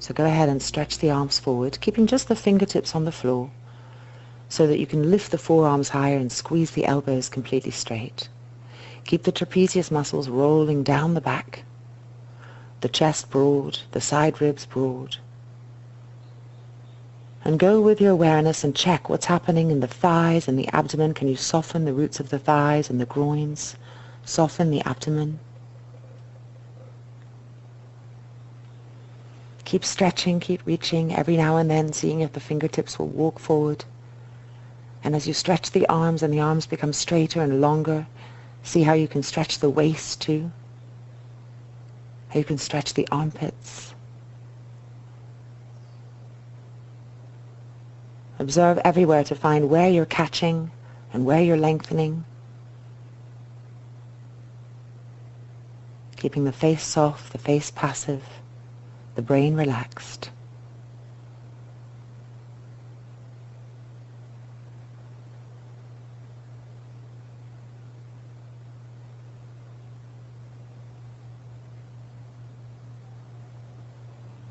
So go ahead and stretch the arms forward, keeping just the fingertips on the floor so that you can lift the forearms higher and squeeze the elbows completely straight. Keep the trapezius muscles rolling down the back, the chest broad, the side ribs broad. And go with your awareness and check what's happening in the thighs and the abdomen. Can you soften the roots of the thighs and the groins? Soften the abdomen. Keep stretching, keep reaching, every now and then seeing if the fingertips will walk forward. And as you stretch the arms and the arms become straighter and longer, see how you can stretch the waist too. How you can stretch the armpits. Observe everywhere to find where you're catching and where you're lengthening. Keeping the face soft, the face passive, the brain relaxed.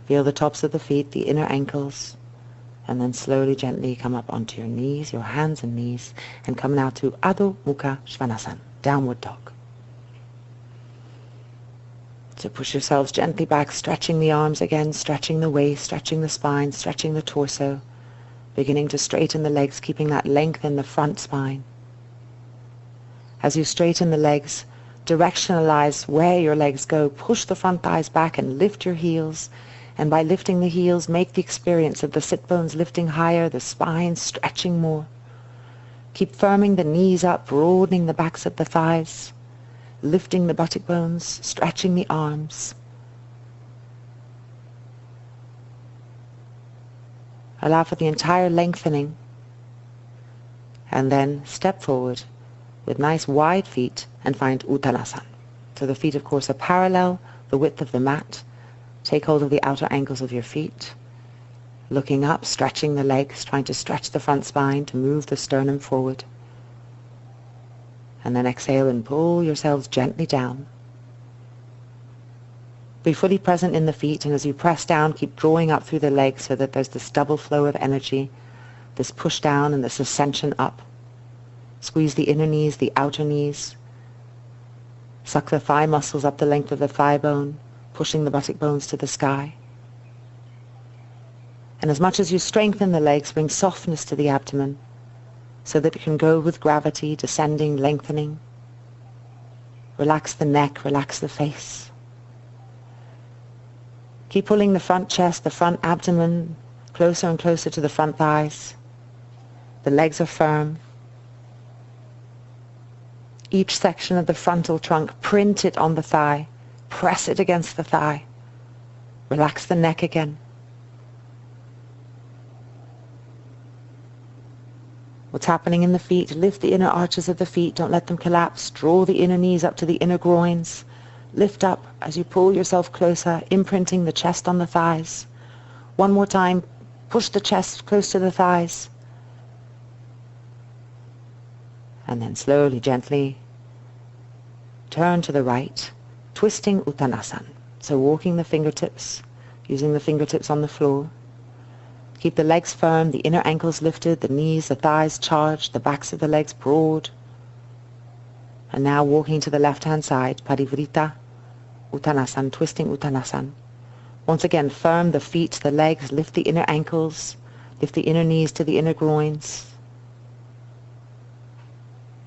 Feel the tops of the feet, the inner ankles, and then slowly, gently come up onto your knees, your hands and knees, and come now to Adho Mukha Svanasana, downward dog. So push yourselves gently back, stretching the arms again, stretching the waist, stretching the spine, stretching the torso, beginning to straighten the legs, keeping that length in the front spine. As you straighten the legs, directionalize where your legs go. Push the front thighs back and lift your heels. And by lifting the heels, make the experience of the sit bones lifting higher, the spine stretching more. Keep firming the knees up, broadening the backs of the thighs, lifting the buttock bones, stretching the arms. Allow for the entire lengthening. And then step forward with nice wide feet and find Uttanasana. So the feet, of course, are parallel, the width of the mat. Take hold of the outer ankles of your feet, looking up, stretching the legs, trying to stretch the front spine to move the sternum forward. And then exhale and pull yourselves gently down. Be fully present in the feet, and as you press down, keep drawing up through the legs so that there's this double flow of energy, this push down and this ascension up. Squeeze the inner knees, the outer knees. Suck the thigh muscles up the length of the thigh bone, pushing the buttock bones to the sky. And as much as you strengthen the legs, bring softness to the abdomen so that it can go with gravity, descending, lengthening. Relax the neck, relax the face. Keep pulling the front chest, the front abdomen closer and closer to the front thighs. The legs are firm. Each section of the frontal trunk, print it on the thigh. Press it against the thigh. Relax the neck again. What's happening in the feet? Lift the inner arches of the feet. Don't let them collapse. Draw the inner knees up to the inner groins. Lift up as you pull yourself closer, imprinting the chest on the thighs. One more time. Push the chest close to the thighs. And then slowly, gently turn to the right. Twisting Uttanasana. So walking the fingertips, using the fingertips on the floor. Keep the legs firm, the inner ankles lifted, the knees, the thighs charged, the backs of the legs broad. And now walking to the left-hand side, Parivrtta Uttanasana, twisting Uttanasana. Once again, firm the feet, the legs, lift the inner ankles, lift the inner knees to the inner groins.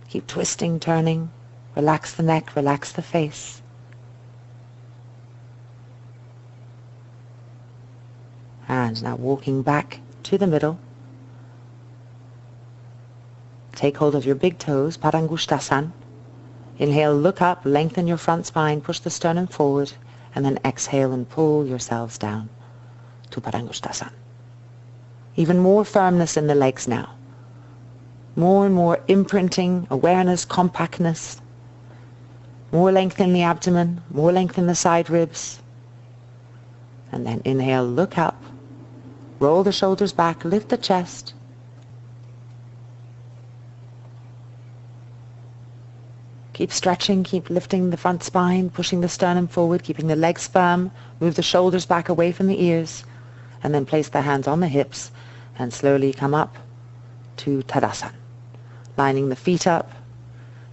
Keep twisting, turning. Relax the neck, relax the face. And now walking back to the middle. Take hold of your big toes, Padottanasana. Inhale, look up, lengthen your front spine, push the sternum forward, and then exhale and pull yourselves down to Padottanasana. Even more firmness in the legs now. More and more imprinting, awareness, compactness. More length in the abdomen, more length in the side ribs. And then inhale, look up. Roll the shoulders back, lift the chest. Keep stretching, keep lifting the front spine, pushing the sternum forward, keeping the legs firm. Move the shoulders back away from the ears. and then place the hands on the hips and slowly come up to Tadasana. Lining the feet up,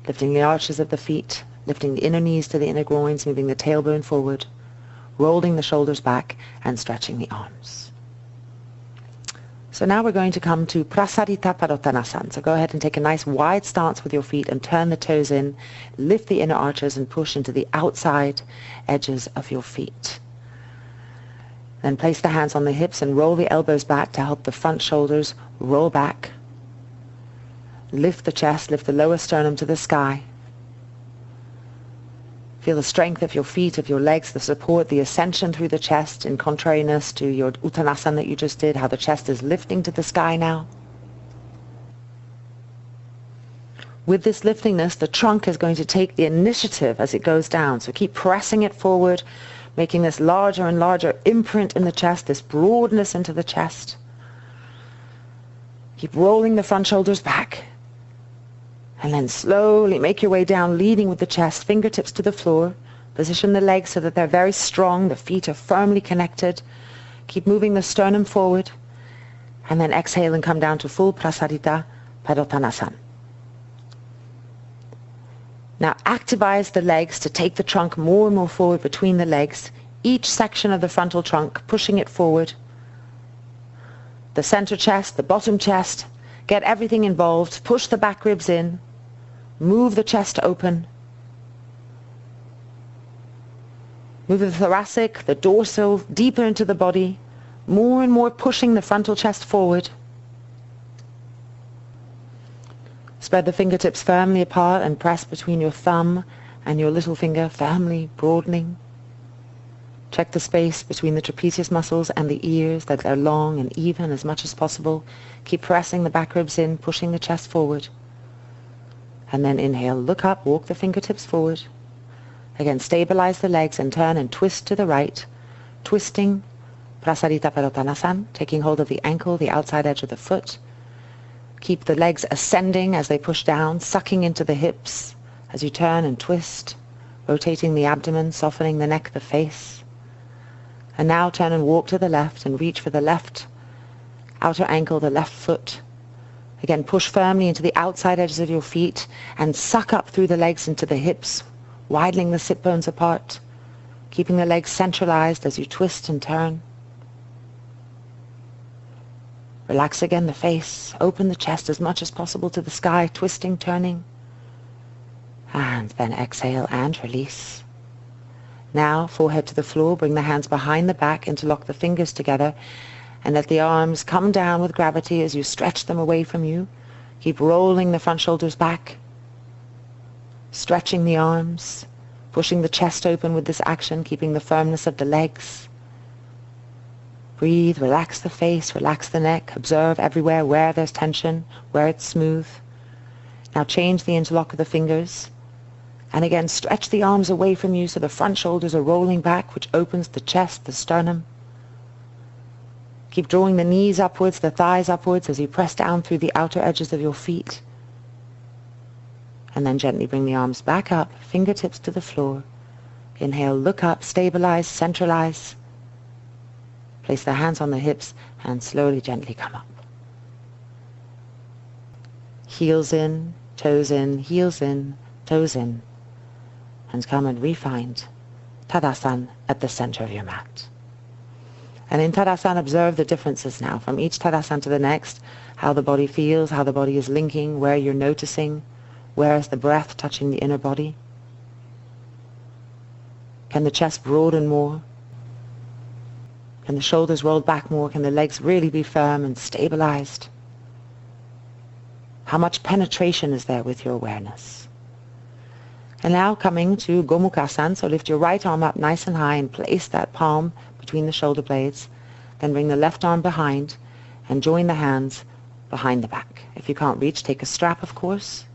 lifting the arches of the feet, lifting the inner knees to the inner groins, moving the tailbone forward, rolling the shoulders back and stretching the arms. So now we're going to come to Prasarita Padottanasana. So go ahead and take a nice wide stance with your feet and turn the toes in, lift the inner arches and push into the outside edges of your feet. Then place the hands on the hips and roll the elbows back to help the front shoulders roll back. Lift the chest, lift the lower sternum to the sky. Feel the strength of your feet, of your legs, the support, the ascension through the chest in contrariness to your Uttanasana that you just did, how the chest is lifting to the sky now. With this liftingness, the trunk is going to take the initiative as it goes down. So keep pressing it forward, making this larger and larger imprint in the chest, this broadness into the chest. Keep rolling the front shoulders back. And then slowly make your way down, leading with the chest, fingertips to the floor. Position the legs so that they're very strong. The feet are firmly connected. Keep moving the sternum forward. And then exhale and come down to full Prasarita Padottanasana. Now activize the legs to take the trunk more and more forward between the legs. Each section of the frontal trunk, pushing it forward. The center chest, the bottom chest. Get everything involved. Push the back ribs in. Move the chest open. Move the thoracic, the dorsal, deeper into the body. More and more pushing the frontal chest forward. Spread the fingertips firmly apart and press between your thumb and your little finger, firmly broadening. Check the space between the trapezius muscles and the ears, that they're long and even as much as possible. Keep pressing the back ribs in, pushing the chest forward. And then inhale, look up, walk the fingertips forward. Again, stabilize the legs and turn and twist to the right. Twisting, Prasarita Padottanasana, taking hold of the ankle, the outside edge of the foot. Keep the legs ascending as they push down, sucking into the hips as you turn and twist, rotating the abdomen, softening the neck, the face. And now turn and walk to the left and reach for the left outer ankle, the left foot. Again, push firmly into the outside edges of your feet and suck up through the legs into the hips, widening the sit bones apart, keeping the legs centralized as you twist and turn. Relax again the face, open the chest as much as possible to the sky, twisting, turning. And then exhale and release. Now, forehead to the floor, bring the hands behind the back, interlock the fingers together, and let the arms come down with gravity as you stretch them away from you. Keep rolling the front shoulders back, stretching the arms, pushing the chest open with this action, keeping the firmness of the legs. Breathe, relax the face, relax the neck, observe everywhere where there's tension, where it's smooth. Now change the interlock of the fingers, and again stretch the arms away from you so the front shoulders are rolling back, which opens the chest, the sternum. Keep drawing the knees upwards, the thighs upwards as you press down through the outer edges of your feet. And then gently bring the arms back up, fingertips to the floor. Inhale, look up, stabilize, centralize. Place the hands on the hips and slowly, gently come up. Heels in, toes in, heels in, toes in. And come and refind Tadasana at the center of your mat. And in Tadasana, observe the differences now from each Tadasana to the next, how the body feels, how the body is linking, where you're noticing, where is the breath touching the inner body. Can the chest broaden more? Can the shoulders roll back more? Can the legs really be firm and stabilized? How much penetration is there with your awareness? And now coming to Gomukhasana, so lift your right arm up nice and high and place that palm between the shoulder blades. Then bring the left arm behind and join the hands behind the back. If you can't reach, take a strap, of course.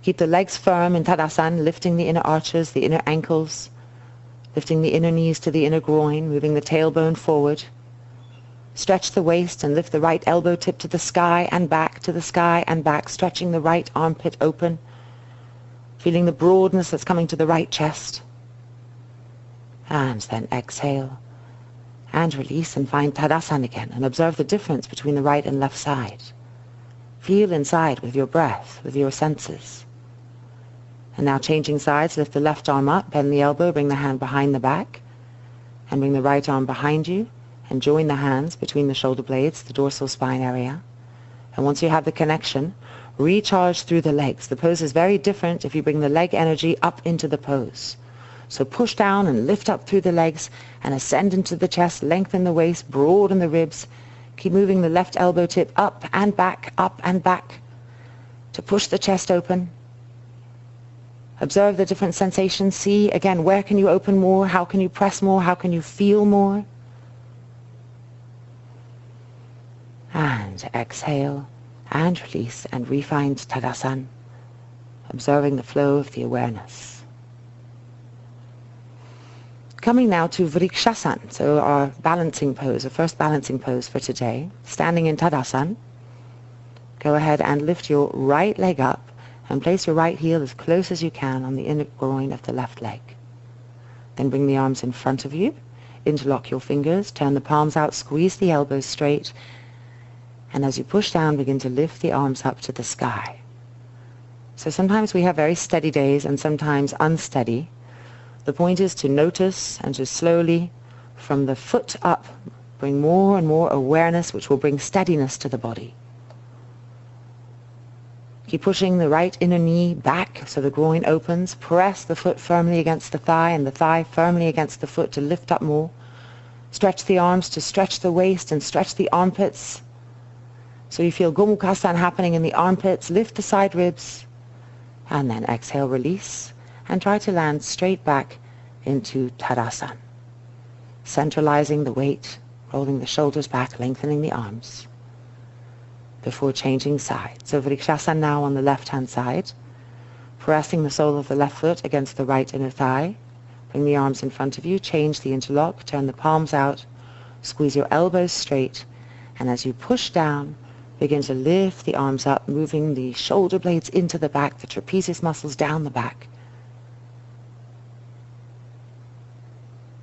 Keep the legs firm in Tadasana, lifting the inner arches, the inner ankles, lifting the inner knees to the inner groin, moving the tailbone forward. Stretch the waist and lift the right elbow tip to the sky and back, to the sky and back, stretching the right armpit open, feeling the broadness that's coming to the right chest. And then exhale And release and find Tadasana again, and observe the difference between the right and left side. Feel inside with your breath, with your senses. And now changing sides, lift the left arm up, bend the elbow, bring the hand behind the back, and bring the right arm behind you, and join the hands between the shoulder blades, the dorsal spine area. And once you have the connection, recharge through the legs. The pose is very different if you bring the leg energy up into the pose. So push down and lift up through the legs and ascend into the chest, lengthen the waist, broaden the ribs. Keep moving the left elbow tip up and back to push the chest open. Observe the different sensations. See, again, where can you open more? How can you press more? How can you feel more? And exhale and release and refind Tadasana, observing the flow of the awareness. Coming now to Vrksasana, so our balancing pose, our first balancing pose for today. Standing in Tadasana, go ahead and lift your right leg up and place your right heel as close as you can on the inner groin of the left leg. Then bring the arms in front of you, interlock your fingers, turn the palms out, squeeze the elbows straight, and as you push down, begin to lift the arms up to the sky. So sometimes we have very steady days and sometimes unsteady. The point is to notice and to slowly, from the foot up, bring more and more awareness, which will bring steadiness to the body. Keep pushing the right inner knee back so the groin opens. Press the foot firmly against the thigh and the thigh firmly against the foot to lift up more. Stretch the arms to stretch the waist and stretch the armpits. So you feel Gomukhasana happening in the armpits. Lift the side ribs. And then exhale, release. And try to land straight back into Tadasana. Centralizing the weight, rolling the shoulders back, lengthening the arms. Before changing sides. So Vrksasana now on the left-hand side. Pressing the sole of the left foot against the right inner thigh. Bring the arms in front of you. Change the interlock. Turn the palms out. Squeeze your elbows straight. And as you push down, begin to lift the arms up, moving the shoulder blades into the back, the trapezius muscles down the back.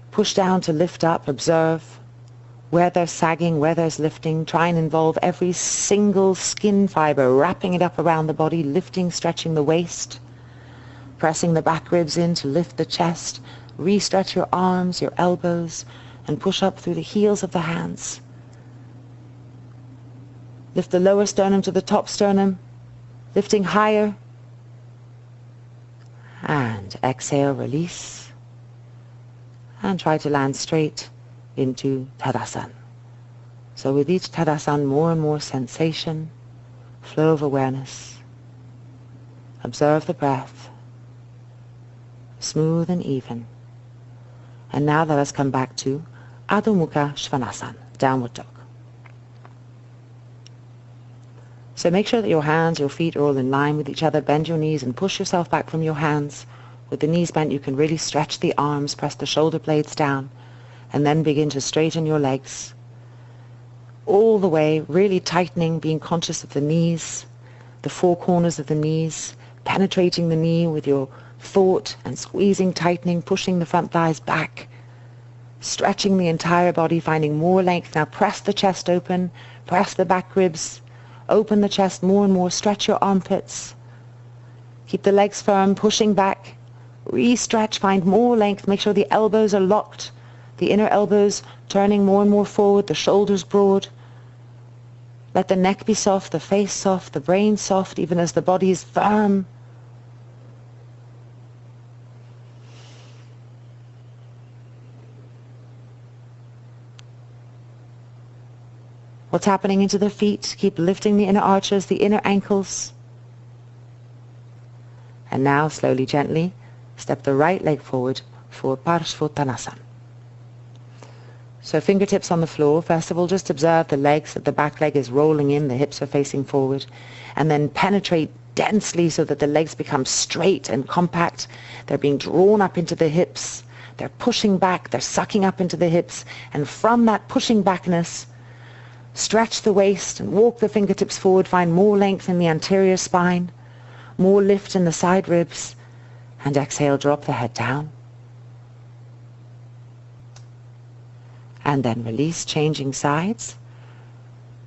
Push down to lift up. Observe where there's sagging, where there's lifting. Try and involve every single skin fiber, wrapping it up around the body, lifting, stretching the waist, pressing the back ribs in to lift the chest. Re-stretch your arms, your elbows, and push up through the heels of the hands. Lift the lower sternum to the top sternum, lifting higher. And exhale, release. And try to land straight into Tadasana. So with each Tadasana, more and more sensation, flow of awareness. Observe the breath, smooth and even. And now let us come back to Adho Mukha Svanasana, downward dog. So make sure that your hands, your feet are all in line with each other. Bend your knees and push yourself back from your hands. With the knees bent, you can really stretch the arms, press the shoulder blades down, and then begin to straighten your legs. All the way, really tightening, being conscious of the knees, the four corners of the knees, penetrating the knee with your thought and squeezing, tightening, pushing the front thighs back, stretching the entire body, finding more length. Now press the chest open, press the back ribs, open the chest more and more, stretch your armpits. Keep the legs firm, pushing back, re-stretch, find more length, make sure the elbows are locked, the inner elbows turning more and more forward, the shoulders broad. Let the neck be soft, the face soft, the brain soft, even as the body is firm. What's happening into the feet? Keep lifting the inner arches, the inner ankles. And now, slowly, gently, step the right leg forward for Parsvottanasana. So fingertips on the floor. First of all, just observe the legs, that the back leg is rolling in, the hips are facing forward. And then penetrate densely so that the legs become straight and compact. They're being drawn up into the hips. They're pushing back, they're sucking up into the hips. And from that pushing backness, stretch the waist and walk the fingertips forward. Find more length in the anterior spine, more lift in the side ribs. And exhale, drop the head down. And then release, changing sides.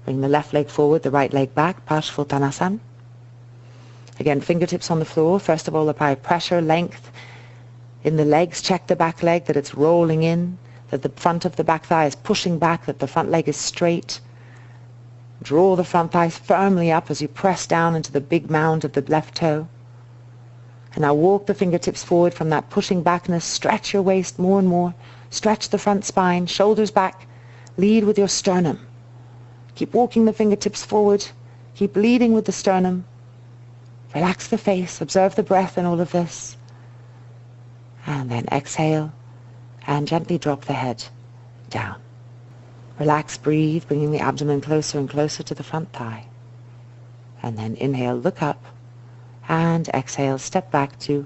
Bring the left leg forward, the right leg back, Parsvottanasana. Again, fingertips on the floor. First of all, apply pressure, length in the legs. Check the back leg, that it's rolling in, that the front of the back thigh is pushing back, that the front leg is straight. Draw the front thigh firmly up as you press down into the big mound of the left toe. And now walk the fingertips forward from that pushing backness. Stretch your waist more and more. Stretch the front spine, shoulders back. Lead with your sternum. Keep walking the fingertips forward. Keep leading with the sternum. Relax the face. Observe the breath in all of this. And then exhale and gently drop the head down. Relax, breathe, bringing the abdomen closer and closer to the front thigh. And then inhale, look up. And exhale, step back to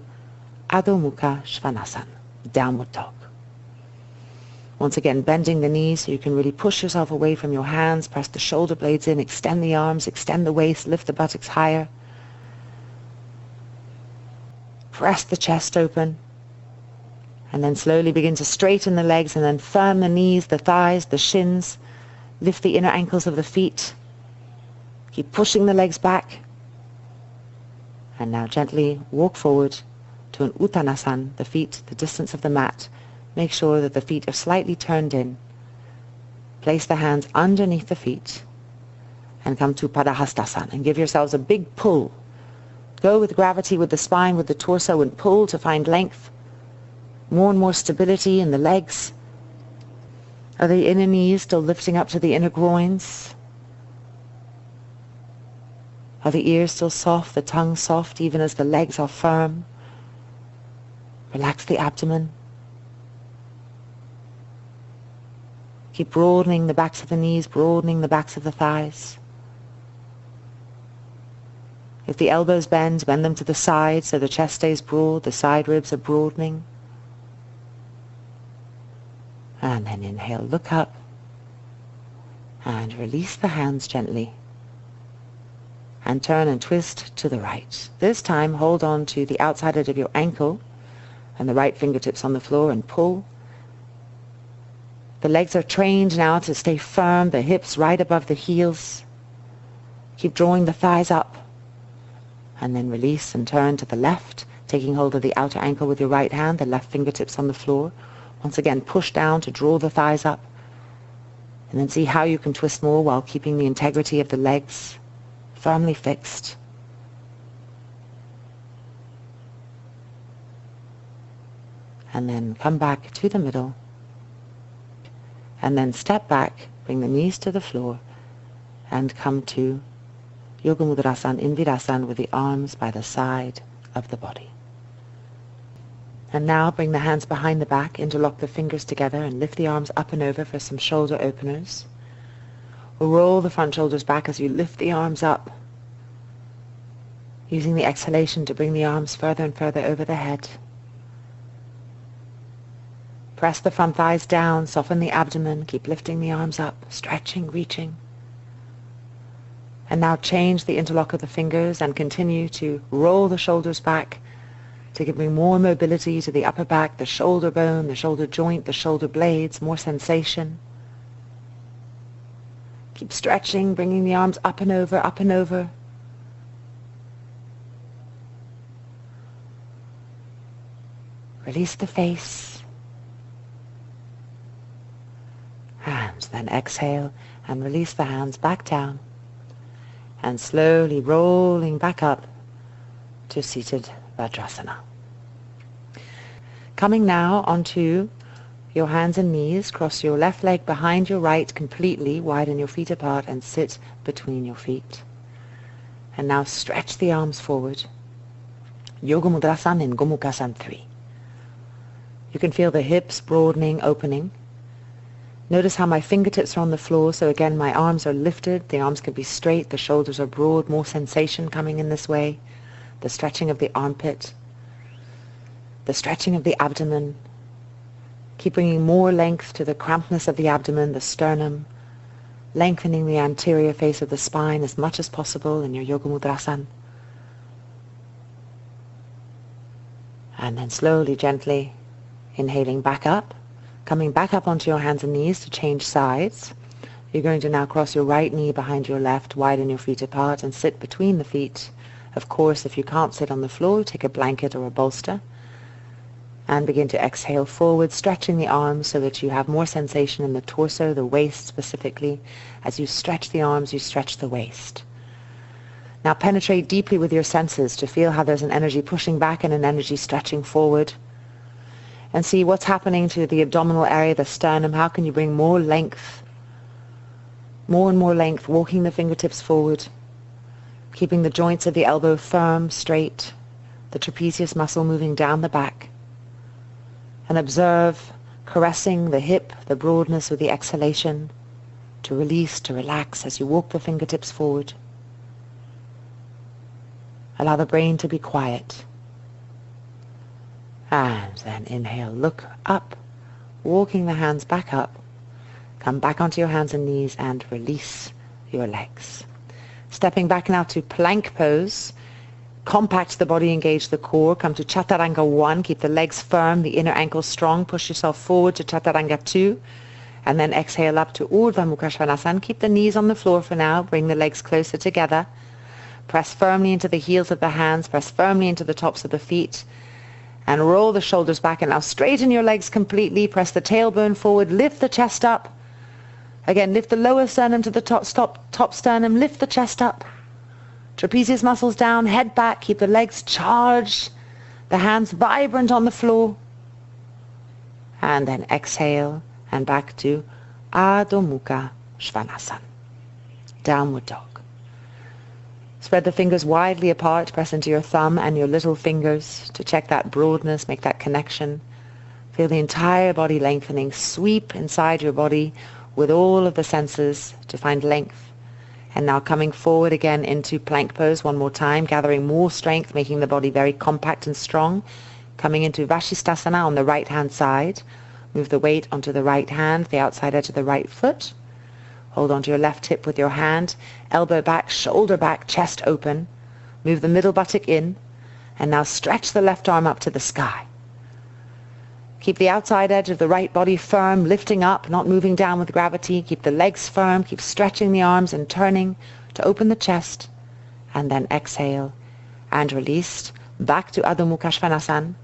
Adho Mukha Svanasana, downward dog. Once again, bending the knees so you can really push yourself away from your hands. Press the shoulder blades in, extend the arms, extend the waist, lift the buttocks higher. Press the chest open. And then slowly begin to straighten the legs and then firm the knees, the thighs, the shins. Lift the inner ankles of the feet. Keep pushing the legs back. And now gently walk forward to an Uttanasana, the feet, the distance of the mat. Make sure that the feet are slightly turned in. Place the hands underneath the feet and come to Padottanasana and give yourselves a big pull. Go with gravity with the spine, with the torso, and pull to find length. More and more stability in the legs. Are the inner knees still lifting up to the inner groins? Are the ears still soft, the tongue soft, even as the legs are firm? Relax the abdomen. Keep broadening the backs of the knees, broadening the backs of the thighs. If the elbows bend, bend them to the side so the chest stays broad, the side ribs are broadening. And then inhale, look up. And release the hands gently. And turn and twist to the right. This time hold on to the outside edge of your ankle and the right fingertips on the floor and pull. The legs are trained now to stay firm, the hips right above the heels. Keep drawing the thighs up. And then release and turn to the left, taking hold of the outer ankle with your right hand, the left fingertips on the floor. Once again, push down to draw the thighs up. And then see how you can twist more while keeping the integrity of the legs firmly fixed. And then come back to the middle. And then step back, bring the knees to the floor, and come to Yoga Mudrasana in Vrksasana with the arms by the side of the body. And now bring the hands behind the back, interlock the fingers together, and lift the arms up and over for some shoulder openers. Roll the front shoulders back as you lift the arms up, using the exhalation to bring the arms further and further over the head. Press the front thighs down, soften the abdomen, keep lifting the arms up, stretching, reaching. And now change the interlock of the fingers and continue to roll the shoulders back to bring more mobility to the upper back, the shoulder bone, the shoulder joint, the shoulder blades, more sensation. Keep stretching, bringing the arms up and over, up and over. Release the face. And then exhale and release the hands back down. And slowly rolling back up to seated Vrksasana. Coming now onto your hands and knees, cross your left leg behind your right completely, widen your feet apart and sit between your feet. And now stretch the arms forward. Yoga Mudrasana in Gomukhasana 3. You can feel the hips broadening, opening. Notice how my fingertips are on the floor, so again my arms are lifted, the arms can be straight, the shoulders are broad, more sensation coming in this way. The stretching of the armpit, the stretching of the abdomen. Keep bringing more length to the crampedness of the abdomen, the sternum, lengthening the anterior face of the spine as much as possible in your Yoga Mudrasana. And then slowly, gently, inhaling back up Coming back up onto your hands and knees to change sides. You're going to now cross your right knee behind your left, widen your feet apart, and sit between the feet. Of course, if you can't sit on the floor, take a blanket or a bolster. And begin to exhale forward, stretching the arms so that you have more sensation in the torso, the waist specifically. As you stretch the arms, you stretch the waist. Now penetrate deeply with your senses to feel how there's an energy pushing back and an energy stretching forward. And see what's happening to the abdominal area, the sternum. How can you bring more length, more and more length, walking the fingertips forward, keeping the joints of the elbow firm, straight, the trapezius muscle moving down the back. And observe, caressing the hip, the broadness with the exhalation, to release, to relax as you walk the fingertips forward. Allow the brain to be quiet. And then inhale, look up, walking the hands back up. Come back onto your hands and knees and release your legs. Stepping back now to plank pose. Compact the body, engage the core. Come to Chaturanga 1. Keep the legs firm, the inner ankles strong. Push yourself forward to Chaturanga 2. And then exhale up to Urdhva Mukha Svanasana. Keep the knees on the floor for now. Bring the legs closer together. Press firmly into the heels of the hands. Press firmly into the tops of the feet. And roll the shoulders back. And now straighten your legs completely. Press the tailbone forward. Lift the chest up. Again, lift the lower sternum to the top sternum. Lift the chest up. Trapezius muscles down. Head back. Keep the legs charged. The hands vibrant on the floor. And then exhale. And back to Adho Mukha Svanasana. Downward dog. Spread the fingers widely apart. Press into your thumb and your little fingers to check that broadness, make that connection. Feel the entire body lengthening. Sweep inside your body with all of the senses to find length. And now coming forward again into plank pose one more time, gathering more strength, making the body very compact and strong. Coming into Vashistasana on the right hand side. Move the weight onto the right hand, the outside edge of the right foot. Hold onto your left hip with your hand, elbow back, shoulder back, chest open. Move the middle buttock in, and now stretch the left arm up to the sky. Keep the outside edge of the right body firm, lifting up, not moving down with gravity. Keep the legs firm, keep stretching the arms and turning to open the chest. And then exhale and release. Back to Adho Mukha Svanasana.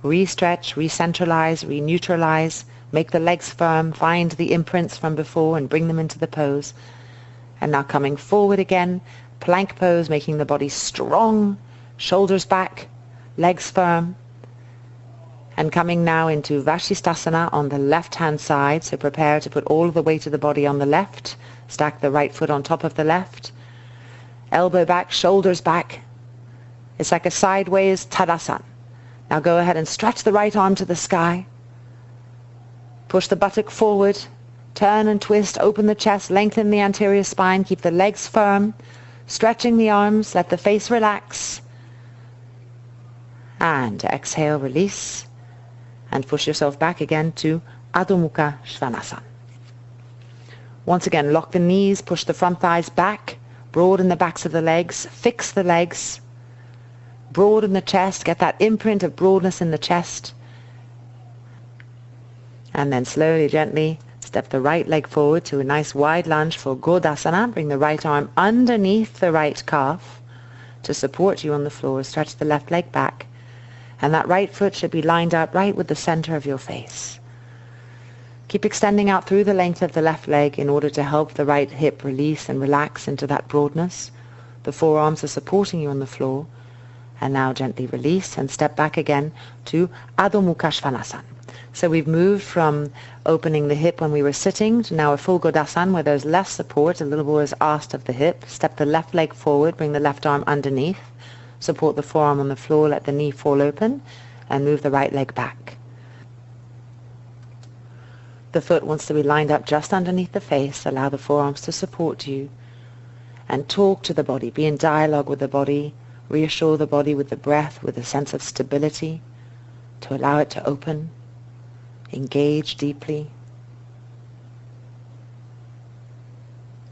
Re-stretch, re-centralize, re-neutralize. Make the legs firm, find the imprints from before and bring them into the pose. And now coming forward again, plank pose, making the body strong, shoulders back, legs firm. And coming now into Vashistasana on the left-hand side, so prepare to put all of the weight of the body on the left. Stack the right foot on top of the left. Elbow back, shoulders back. It's like a sideways Tadasana. Now go ahead and stretch the right arm to the sky. Push the buttock forward, turn and twist, open the chest, lengthen the anterior spine, keep the legs firm, stretching the arms, let the face relax. And exhale, release, and push yourself back again to Adho Mukha Svanasana. Once again, lock the knees, push the front thighs back, broaden the backs of the legs, fix the legs, broaden the chest, get that imprint of broadness in the chest. And then slowly, gently, step the right leg forward to a nice wide lunge for Gomukhasana. Bring the right arm underneath the right calf to support you on the floor. Stretch the left leg back. And that right foot should be lined up right with the center of your face. Keep extending out through the length of the left leg in order to help the right hip release and relax into that broadness. The forearms are supporting you on the floor. And now gently release and step back again to Adho Mukha Svanasana. So we've moved from opening the hip when we were sitting to now a full Godasana where there's less support, a little more is asked of the hip. Step the left leg forward, bring the left arm underneath. Support the forearm on the floor, let the knee fall open, and move the right leg back. The foot wants to be lined up just underneath the face. Allow the forearms to support you. And talk to the body. Be in dialogue with the body. Reassure the body with the breath, with a sense of stability, to allow it to open. Engage deeply.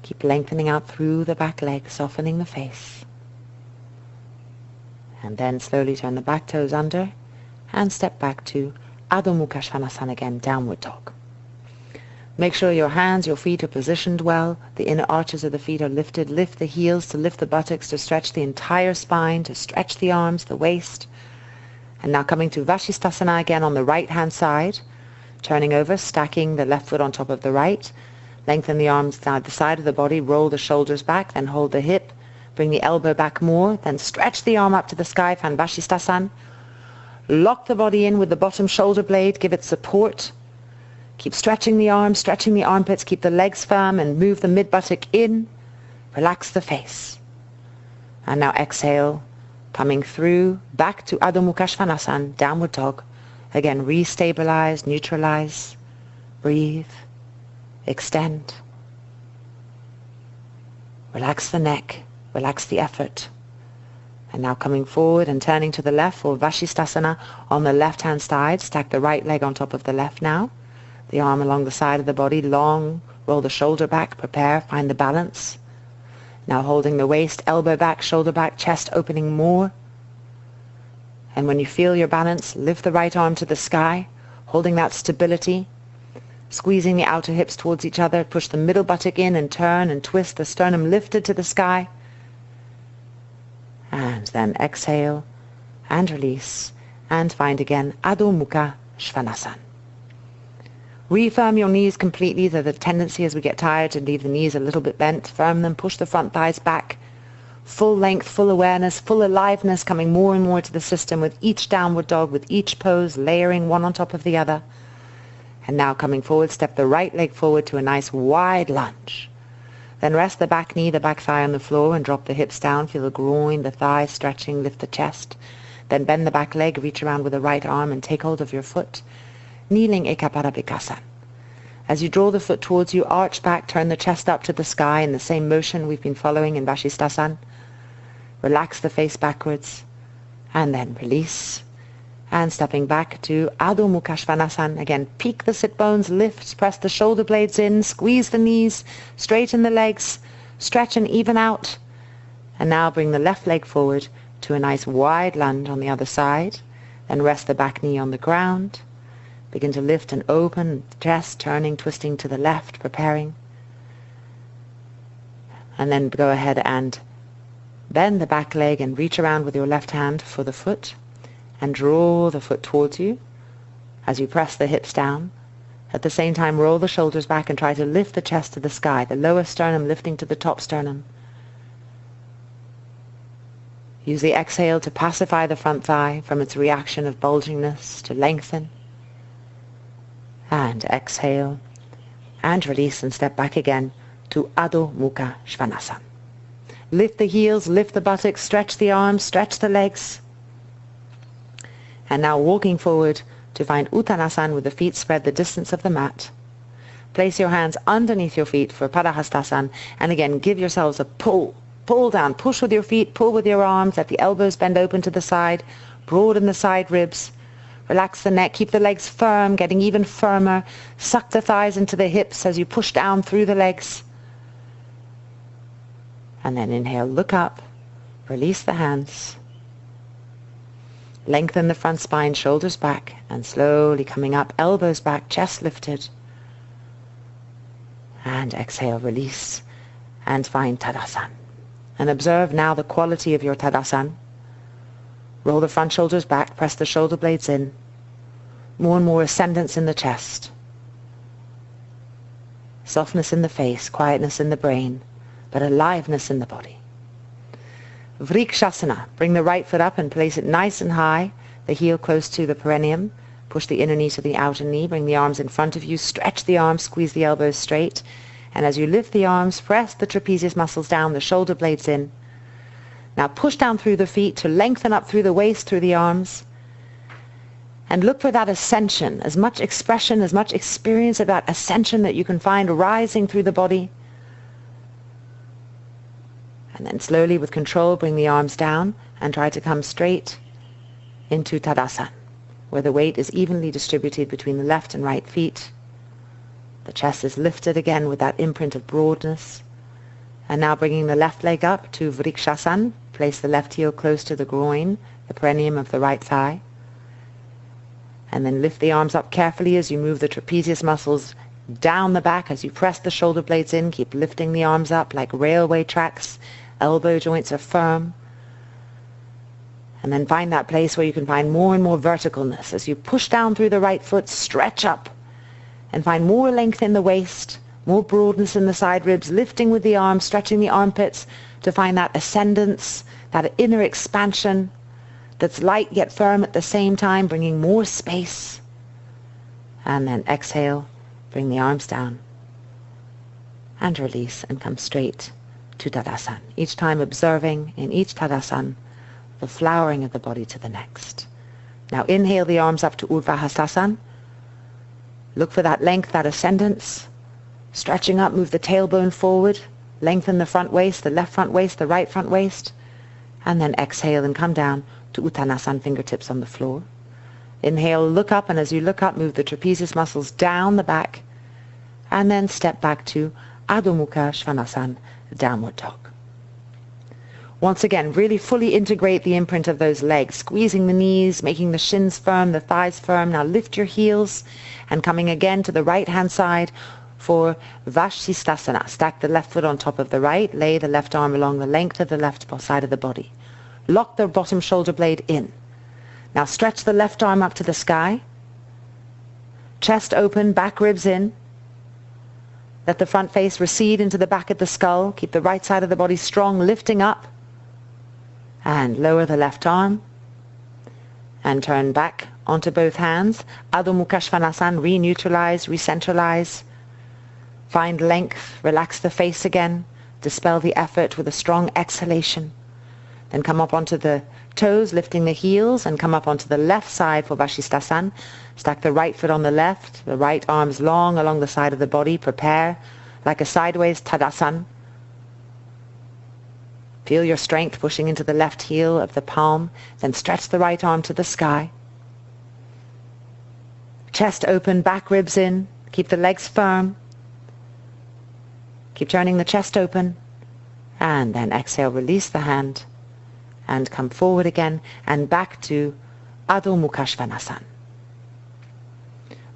Keep lengthening out through the back leg, softening the face. And then slowly turn the back toes under and step back to Adho Mukha Svanasana again, downward dog. Make sure your hands, your feet are positioned well. The inner arches of the feet are lifted. Lift the heels to lift the buttocks, to stretch the entire spine, to stretch the arms, the waist. And now coming to Vashistasana again on the right-hand side. Turning over, stacking the left foot on top of the right. Lengthen the arms down the side of the body, roll the shoulders back, then hold the hip. Bring the elbow back more, then stretch the arm up to the sky, find Vashistasana. Lock the body in with the bottom shoulder blade, give it support. Keep stretching the arms, stretching the armpits, keep the legs firm and move the mid-buttock in. Relax the face. And now exhale, coming through, back to Adho Mukha Svanasana, downward dog. Again, restabilize, neutralize, breathe, extend. Relax the neck, relax the effort. And now coming forward and turning to the left for Vashistasana on the left-hand side. Stack the right leg on top of the left now. The arm along the side of the body, long, roll the shoulder back, prepare, find the balance. Now holding the waist, elbow back, shoulder back, chest opening more. And when you feel your balance, lift the right arm to the sky, holding that stability, squeezing the outer hips towards each other, push the middle buttock in and turn and twist the sternum lifted to the sky. And then exhale and release and find again Adho Mukha Svanasana. Refirm your knees completely. There's a tendency as we get tired to leave the knees a little bit bent. Firm them, push the front thighs back. Full length, full awareness, full aliveness coming more and more to the system with each downward dog, with each pose, layering one on top of the other. And now coming forward, step the right leg forward to a nice wide lunge. Then rest the back knee, the back thigh on the floor and drop the hips down. Feel the groin, the thighs stretching, lift the chest. Then bend the back leg, reach around with the right arm and take hold of your foot. Kneeling Ekapada Bhekasana. As you draw the foot towards you, arch back, turn the chest up to the sky in the same motion we've been following in Vashistasana. Relax the face backwards and then release. And stepping back to Adho Mukha Svanasana. Again, peak the sit bones, lift, press the shoulder blades in, squeeze the knees, straighten the legs, stretch and even out. And now bring the left leg forward to a nice wide lunge on the other side. Then rest the back knee on the ground. Begin to lift and open the chest, turning, twisting to the left, preparing. And then go ahead and bend the back leg and reach around with your left hand for the foot. And draw the foot towards you as you press the hips down. At the same time, roll the shoulders back and try to lift the chest to the sky, the lower sternum lifting to the top sternum. Use the exhale to pacify the front thigh from its reaction of bulgingness to lengthen. And exhale and release and step back again to Adho Mukha Svanasana. Lift the heels, lift the buttocks, stretch the arms, stretch the legs. And now walking forward to find Uttanasana with the feet spread the distance of the mat. Place your hands underneath your feet for Padottanasana, and again give yourselves a pull. Pull down, push with your feet, pull with your arms, let the elbows bend open to the side, broaden the side ribs. Relax the neck, keep the legs firm, getting even firmer. Suck the thighs into the hips as you push down through the legs. And then inhale, look up, release the hands. Lengthen the front spine, shoulders back, and slowly coming up, elbows back, chest lifted. And exhale, release, and find Tadasana. And observe now the quality of your Tadasana. Roll the front shoulders back, press the shoulder blades in. More and more ascendance in the chest. Softness in the face, quietness in the brain, but aliveness in the body. Vrksasana. Bring the right foot up and place it nice and high, the heel close to the perineum. Push the inner knee to the outer knee. Bring the arms in front of you. Stretch the arms, squeeze the elbows straight. And as you lift the arms, press the trapezius muscles down, the shoulder blades in. Now push down through the feet to lengthen up through the waist, through the arms. And look for that ascension, as much expression, as much experience of that ascension that you can find rising through the body. And then slowly with control bring the arms down and try to come straight into Tadasana, where the weight is evenly distributed between the left and right feet. The chest is lifted again with that imprint of broadness. And now bringing the left leg up to Vrksasana, place the left heel close to the groin, the perineum of the right thigh. And then lift the arms up carefully as you move the trapezius muscles down the back as you press the shoulder blades in. Keep lifting the arms up like railway tracks. Elbow joints are firm. And then find that place where you can find more and more verticalness. As you push down through the right foot, stretch up and find more length in the waist, more broadness in the side ribs, lifting with the arms, stretching the armpits to find that ascendance, that inner expansion that's light yet firm at the same time, bringing more space. And then exhale, bring the arms down and release and come straight to Tadasana. Each time observing in each Tadasana the flowering of the body to the next. Now inhale the arms up to Vrksasana. Look for that length, that ascendance. Stretching up, move the tailbone forward. Lengthen the front waist, the left front waist, the right front waist. And then exhale and come down to Uttanasana, fingertips on the floor. Inhale, look up, and as you look up, move the trapezius muscles down the back. And then step back to Adho Mukha Svanasana, downward dog. Once again, really fully integrate the imprint of those legs, squeezing the knees, making the shins firm, the thighs firm. Now lift your heels and coming again to the right-hand side for Vashistasana. Stack the left foot on top of the right, lay the left arm along the length of the left side of the body. Lock the bottom shoulder blade in. Now stretch the left arm up to the sky. Chest open, back ribs in. Let the front face recede into the back of the skull. Keep the right side of the body strong, lifting up. And lower the left arm and turn back onto both hands. Adho Mukha Svanasana, re-neutralize, re-centralize. Find length, relax the face again, dispel the effort with a strong exhalation. Then come up onto the toes, lifting the heels, and come up onto the left side for Vashistasana. Stack the right foot on the left, the right arms long along the side of the body. Prepare like a sideways Tadasana. Feel your strength pushing into the left heel of the palm. Then stretch the right arm to the sky. Chest open, back ribs in. Keep the legs firm. Keep turning the chest open. And then exhale, release the hand. And come forward again and back to Adho Mukha Svanasana.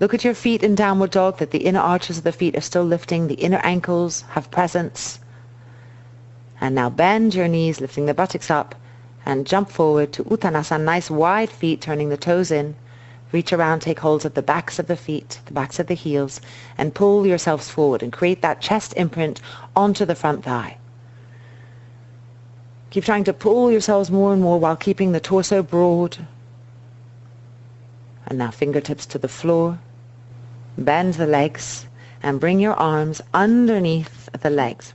Look at your feet in downward dog, that the inner arches of the feet are still lifting. The inner ankles have presence. And now bend your knees, lifting the buttocks up, and jump forward to Uttanasana. Nice wide feet, turning the toes in. Reach around, take hold of the backs of the feet, the backs of the heels, and pull yourselves forward and create that chest imprint onto the front thigh. Keep trying to pull yourselves more and more while keeping the torso broad. And now fingertips to the floor. Bend the legs and bring your arms underneath the legs.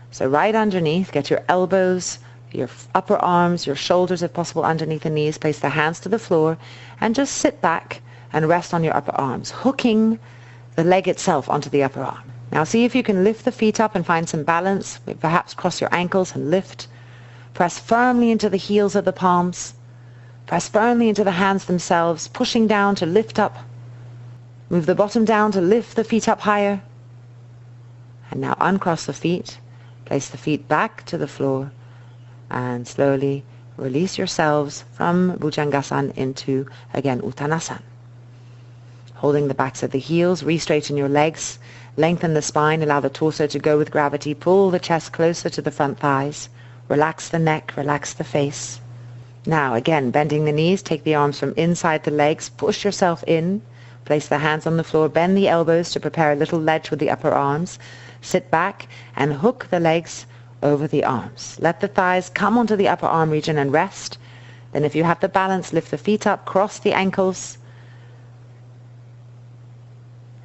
So right underneath, get your elbows, your upper arms, your shoulders if possible underneath the knees. Place the hands to the floor and just sit back and rest on your upper arms, hooking the leg itself onto the upper arm. Now see if you can lift the feet up and find some balance. Perhaps cross your ankles and lift. Press firmly into the heels of the palms. Press firmly into the hands themselves, pushing down to lift up. Move the bottom down to lift the feet up higher. And now uncross the feet. Place the feet back to the floor and slowly release yourselves from Bhujangasana into, again, Uttanasana. Holding the backs of the heels, re-straighten your legs, lengthen the spine, allow the torso to go with gravity, pull the chest closer to the front thighs, relax the neck, relax the face. Now, again, bending the knees, take the arms from inside the legs, push yourself in, place the hands on the floor, bend the elbows to prepare a little ledge with the upper arms. Sit back and hook the legs over the arms. Let the thighs come onto the upper arm region and rest. Then if you have the balance, lift the feet up, cross the ankles,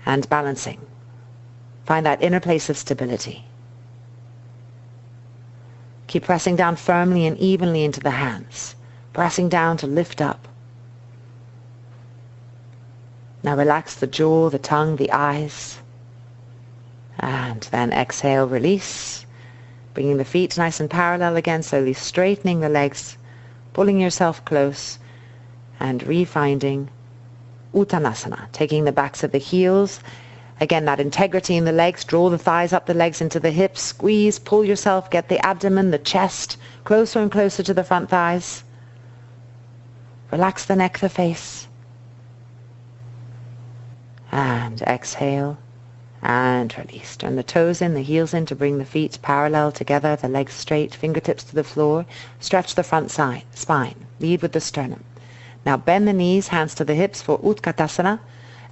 and balancing. Find that inner place of stability. Keep pressing down firmly and evenly into the hands, pressing down to lift up. Now relax the jaw, the tongue, the eyes. And then exhale, release. Bringing the feet nice and parallel again, slowly straightening the legs, pulling yourself close, and refinding Uttanasana. Taking the backs of the heels. Again, that integrity in the legs. Draw the thighs up the legs into the hips. Squeeze, pull yourself, get the abdomen, the chest, closer and closer to the front thighs. Relax the neck, the face. And exhale, And release. Turn the toes in, the heels in to bring the feet parallel together, the legs straight, fingertips to the floor. Stretch the front side, spine. Lead with the sternum. Now bend the knees, hands to the hips for Utkatasana.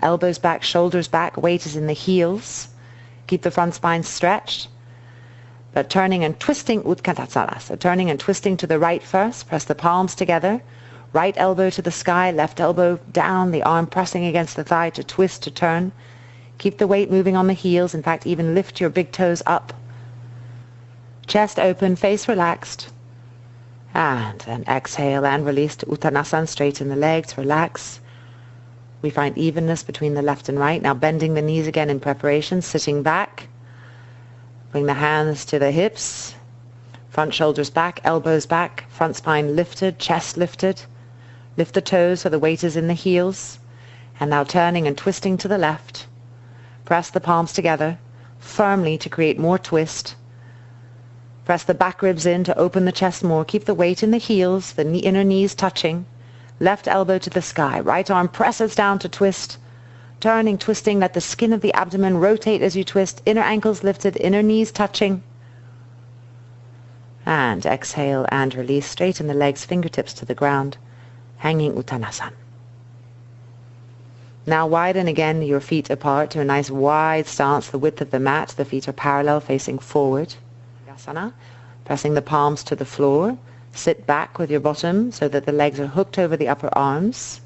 Elbows back, shoulders back, weight is in the heels. Keep the front spine stretched. But turning and twisting Utkatasana. So turning and twisting to the right first. Press the palms together. Right elbow to the sky, left elbow down, the arm pressing against the thigh to twist, to turn. Keep the weight moving on the heels. In fact, even lift your big toes up. Chest open, face relaxed. And then exhale and release to Uttanasana. Straighten the legs, relax. We find evenness between the left and right. Now bending the knees again in preparation, sitting back. Bring the hands to the hips. Front shoulders back, elbows back, front spine lifted, chest lifted. Lift the toes so the weight is in the heels. And now turning and twisting to the left. Press the palms together firmly to create more twist. Press the back ribs in to open the chest more. Keep the weight in the heels, the inner knees touching. Left elbow to the sky. Right arm presses down to twist. Turning, twisting, let the skin of the abdomen rotate as you twist. Inner ankles lifted, inner knees touching. And exhale and release. Straighten the legs, fingertips to the ground. Hanging Uttanasana. Now widen again your feet apart to a nice wide stance, the width of the mat. The feet are parallel, facing forward. Bhekasana. Pressing the palms to the floor. Sit back with your bottom so that the legs are hooked over the upper arms.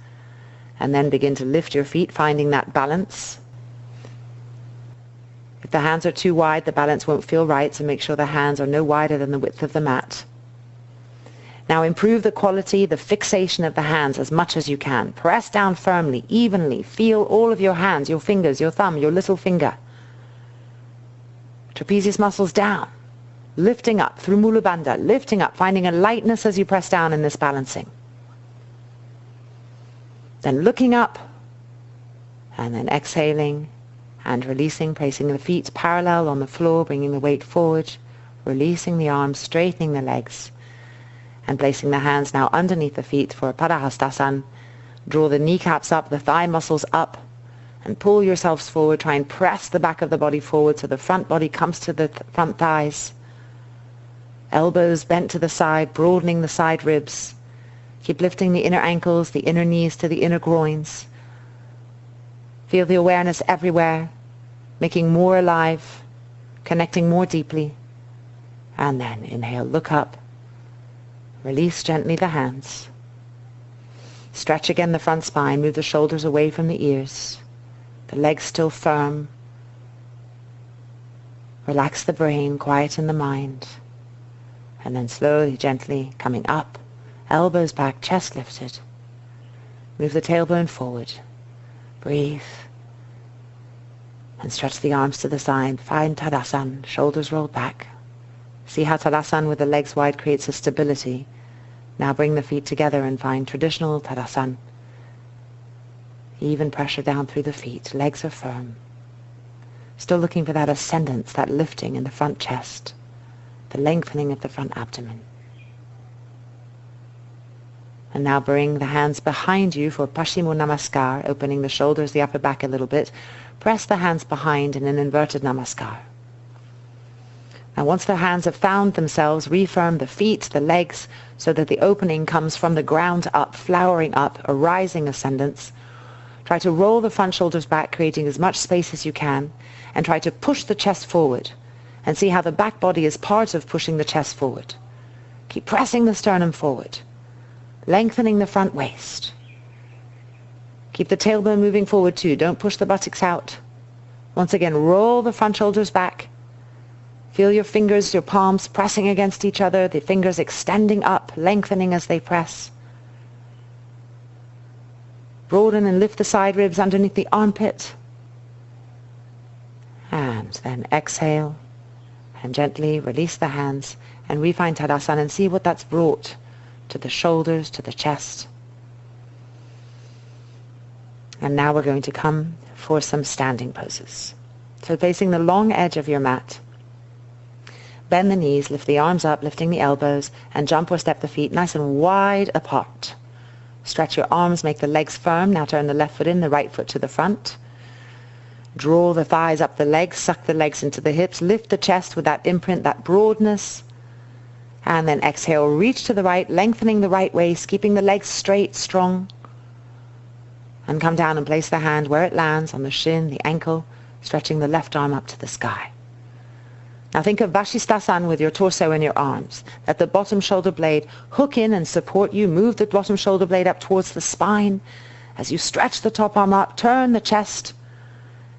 And then begin to lift your feet, finding that balance. If the hands are too wide, the balance won't feel right, so make sure the hands are no wider than the width of the mat. Now improve the quality, the fixation of the hands as much as you can. Press down firmly, evenly. Feel all of your hands, your fingers, your thumb, your little finger. Trapezius muscles down. Lifting up through Mula Bandha, lifting up, finding a lightness as you press down in this balancing. Then looking up, and then exhaling and releasing, placing the feet parallel on the floor, bringing the weight forward, releasing the arms, straightening the legs, and placing the hands now underneath the feet for Vashistasana. Draw the kneecaps up, the thigh muscles up, and pull yourselves forward. Try and press the back of the body forward so the front body comes to the front thighs. Elbows bent to the side, broadening the side ribs. Keep lifting the inner ankles, the inner knees to the inner groins. Feel the awareness everywhere, making more alive, connecting more deeply. And then inhale, look up. Release gently the hands. Stretch again the front spine, move the shoulders away from the ears. The legs still firm. Relax the brain, quieten the mind. And then slowly, gently coming up, elbows back, chest lifted. Move the tailbone forward. Breathe. And stretch the arms to the side. Find Tadasana, shoulders rolled back. See how Tadasana with the legs wide creates a stability. Now bring the feet together and find traditional Tadasana. Even pressure down through the feet. Legs are firm. Still looking for that ascendance, that lifting in the front chest. The lengthening of the front abdomen. And now bring the hands behind you for Paschimottanasana Namaskar, opening the shoulders, the upper back a little bit. Press the hands behind in an inverted Namaskar. Now once the hands have found themselves, reaffirm the feet, the legs, so that the opening comes from the ground up, flowering up, a rising ascendance. Try to roll the front shoulders back, creating as much space as you can, and try to push the chest forward, and see how the back body is part of pushing the chest forward. Keep pressing the sternum forward, lengthening the front waist. Keep the tailbone moving forward too. Don't push the buttocks out. Once again, roll the front shoulders back. Feel your fingers, your palms pressing against each other, the fingers extending up, lengthening as they press. Broaden and lift the side ribs underneath the armpit. And then exhale and gently release the hands and refine Tadasana and see what that's brought to the shoulders, to the chest. And now we're going to come for some standing poses. So facing the long edge of your mat. Bend the knees, lift the arms up, lifting the elbows, and jump or step the feet nice and wide apart. Stretch your arms, make the legs firm. Now turn the left foot in, the right foot to the front. Draw the thighs up the legs, suck the legs into the hips, lift the chest with that imprint, that broadness. And then exhale, reach to the right, lengthening the right waist, keeping the legs straight, strong. And come down and place the hand where it lands, on the shin, the ankle, stretching the left arm up to the sky. Now think of Vashistasana with your torso and your arms. Let the bottom shoulder blade hook in and support you. Move the bottom shoulder blade up towards the spine. As you stretch the top arm up, turn the chest,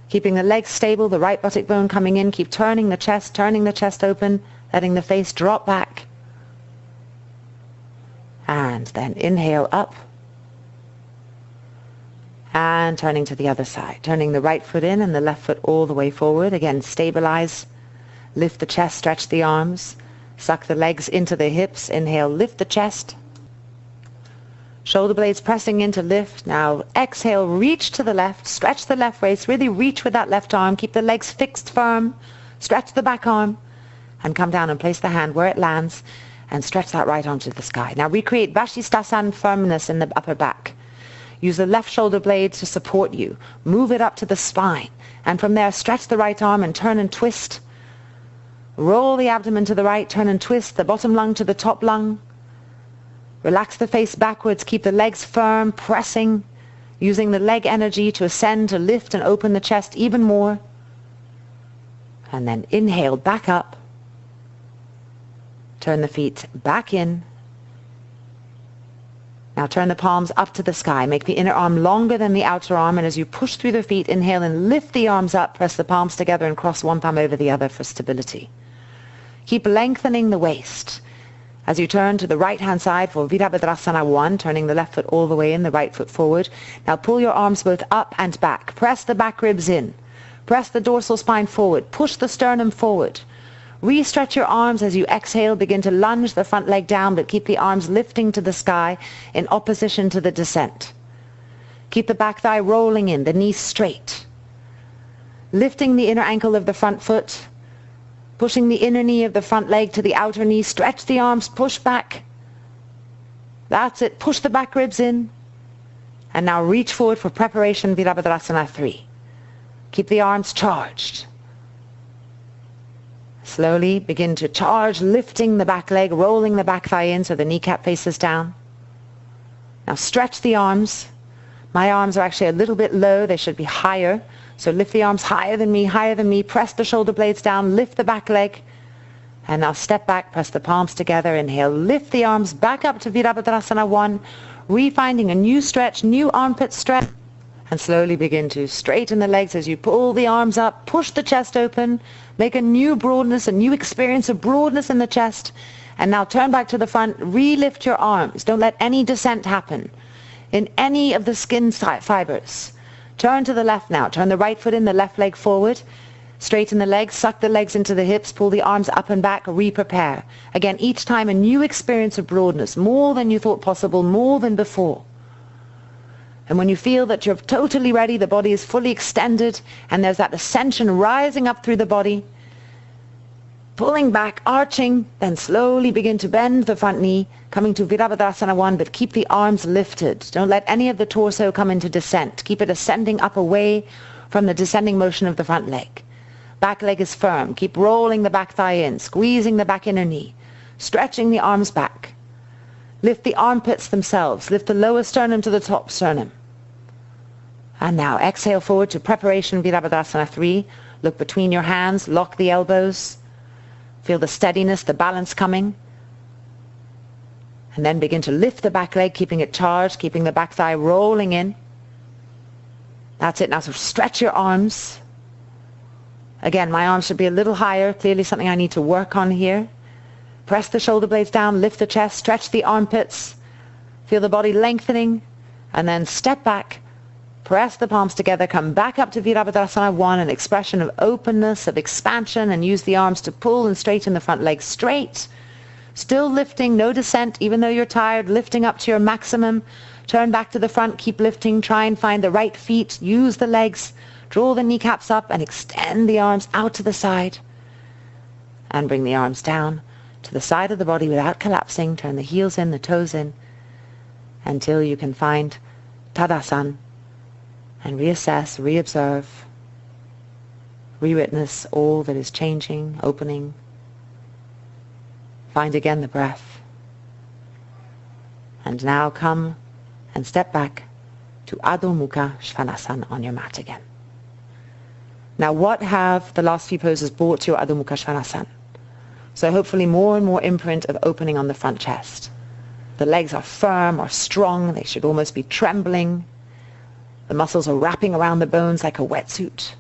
keeping the legs stable, the right buttock bone coming in. Keep turning the chest open, letting the face drop back. And then inhale up. And turning to the other side. Turning the right foot in and the left foot all the way forward. Again, stabilize. Lift the chest, stretch the arms. Suck the legs into the hips. Inhale, lift the chest. Shoulder blades pressing in to lift. Now exhale, reach to the left. Stretch the left waist. Really reach with that left arm. Keep the legs fixed firm. Stretch the back arm. And come down and place the hand where it lands. And stretch that right arm to the sky. Now recreate Vashistasana firmness in the upper back. Use the left shoulder blade to support you. Move it up to the spine. And from there, stretch the right arm and turn and twist. Roll the abdomen to the right, turn and twist the bottom lung to the top lung. Relax the face backwards. Keep the legs firm, pressing, using the leg energy to ascend, to lift and open the chest even more. And then inhale, back up. Turn the feet back in. Now turn the palms up to the sky. Make the inner arm longer than the outer arm, and as you push through the feet, inhale and lift the arms up. Press the palms together and cross one thumb over the other for stability. Keep lengthening the waist. As you turn to the right-hand side for Vrksasana 1, turning the left foot all the way in, the right foot forward. Now pull your arms both up and back. Press the back ribs in. Press the dorsal spine forward. Push the sternum forward. Re-stretch your arms as you exhale. Begin to lunge the front leg down, but keep the arms lifting to the sky in opposition to the descent. Keep the back thigh rolling in, the knee straight. Lifting the inner ankle of the front foot. Pushing the inner knee of the front leg to the outer knee. Stretch the arms, push back. That's it. Push the back ribs in. And now reach forward for preparation Virabhadrasana 3. Keep the arms charged. Slowly begin to charge, lifting the back leg, rolling the back thigh in so the kneecap faces down. Now stretch the arms. My arms are actually a little bit low. They should be higher. So lift the arms higher than me. Press the shoulder blades down. Lift the back leg. And now step back. Press the palms together. Inhale. Lift the arms back up to Virabhadrasana 1. Refinding a new stretch, new armpit stretch. And slowly begin to straighten the legs as you pull the arms up. Push the chest open. Make a new broadness, a new experience of broadness in the chest. And now turn back to the front. Relift your arms. Don't let any descent happen in any of the skin fibers. Turn to the left now. Turn the right foot in, the left leg forward. Straighten the legs, suck the legs into the hips, pull the arms up and back, re-prepare. Again, each time a new experience of broadness, more than you thought possible, more than before. And when you feel that you're totally ready, the body is fully extended, and there's that ascension rising up through the body, pulling back, arching, then slowly begin to bend the front knee, coming to Virabhadrasana 1, but keep the arms lifted. Don't let any of the torso come into descent. Keep it ascending up away from the descending motion of the front leg. Back leg is firm. Keep rolling the back thigh in, squeezing the back inner knee, stretching the arms back. Lift the armpits themselves. Lift the lower sternum to the top sternum. And now exhale forward to preparation Virabhadrasana 3. Look between your hands, lock the elbows. Feel the steadiness, the balance coming. And then begin to lift the back leg, keeping it charged, keeping the back thigh rolling in. That's it. Now so stretch your arms. Again, my arms should be a little higher. Clearly something I need to work on here. Press the shoulder blades down, lift the chest, stretch the armpits. Feel the body lengthening. And then step back. Press the palms together, come back up to Virabhadrasana 1, an expression of openness, of expansion, and use the arms to pull and straighten the front leg straight. Still lifting, no descent, even though you're tired, lifting up to your maximum. Turn back to the front, keep lifting, try and find the right feet, use the legs, draw the kneecaps up and extend the arms out to the side. And bring the arms down to the side of the body without collapsing. Turn the heels in, the toes in, until you can find Tadasana. And reassess, reobserve. Re-witness all that is changing, opening. Find again the breath. And now come and step back to Adho Mukha Svanasana on your mat again. Now what have the last few poses brought to your Adho Mukha Svanasana? So hopefully more and more imprint of opening on the front chest. The legs are firm or strong, they should almost be trembling. The muscles are wrapping around the bones like a wetsuit.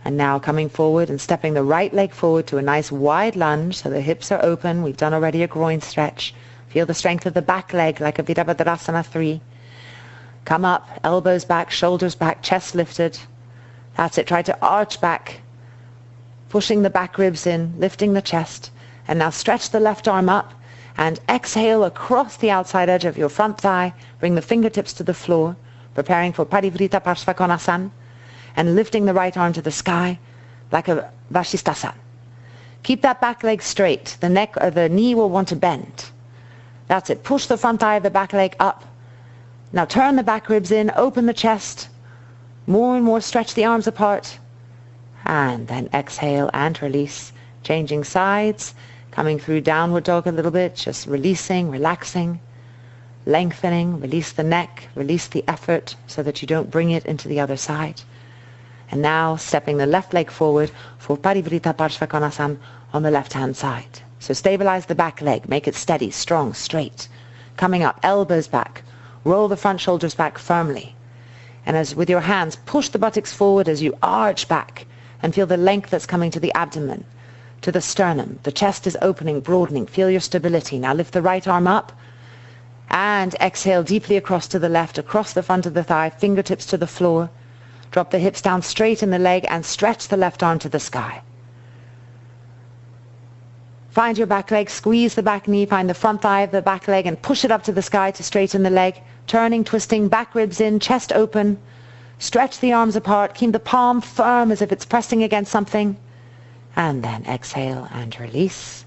And now coming forward and stepping the right leg forward to a nice wide lunge so the hips are open. We've done already a groin stretch. Feel the strength of the back leg like a Virabhadrasana 3. Come up, elbows back, shoulders back, chest lifted. That's it. Try to arch back, pushing the back ribs in, lifting the chest. And now stretch the left arm up and exhale across the outside edge of your front thigh. Bring the fingertips to the floor, preparing for Parivrtta Uttanasana, and lifting the right arm to the sky like a Vashistasana. Keep that back leg straight. The neck or the knee will want to bend. That's it. Push the front thigh of the back leg up. Now turn the back ribs in, open the chest. More and more stretch the arms apart. And then exhale and release. Changing sides. Coming through downward dog a little bit. Just releasing, relaxing. Lengthening. Release the neck. Release the effort so that you don't bring it into the other side. And now stepping the left leg forward for Parivrtta Uttanasana on the left-hand side. So stabilize the back leg. Make it steady, strong, straight. Coming up, elbows back. Roll the front shoulders back firmly. And as with your hands, push the buttocks forward as you arch back and feel the length that's coming to the abdomen, to the sternum. The chest is opening, broadening. Feel your stability. Now lift the right arm up and exhale deeply across to the left, across the front of the thigh, fingertips to the floor. Drop the hips down straight in the leg and stretch the left arm to the sky. Find your back leg, squeeze the back knee, find the front thigh of the back leg and push it up to the sky to straighten the leg. Turning, twisting, back ribs in, chest open. Stretch the arms apart, keep the palm firm as if it's pressing against something. And then exhale and release.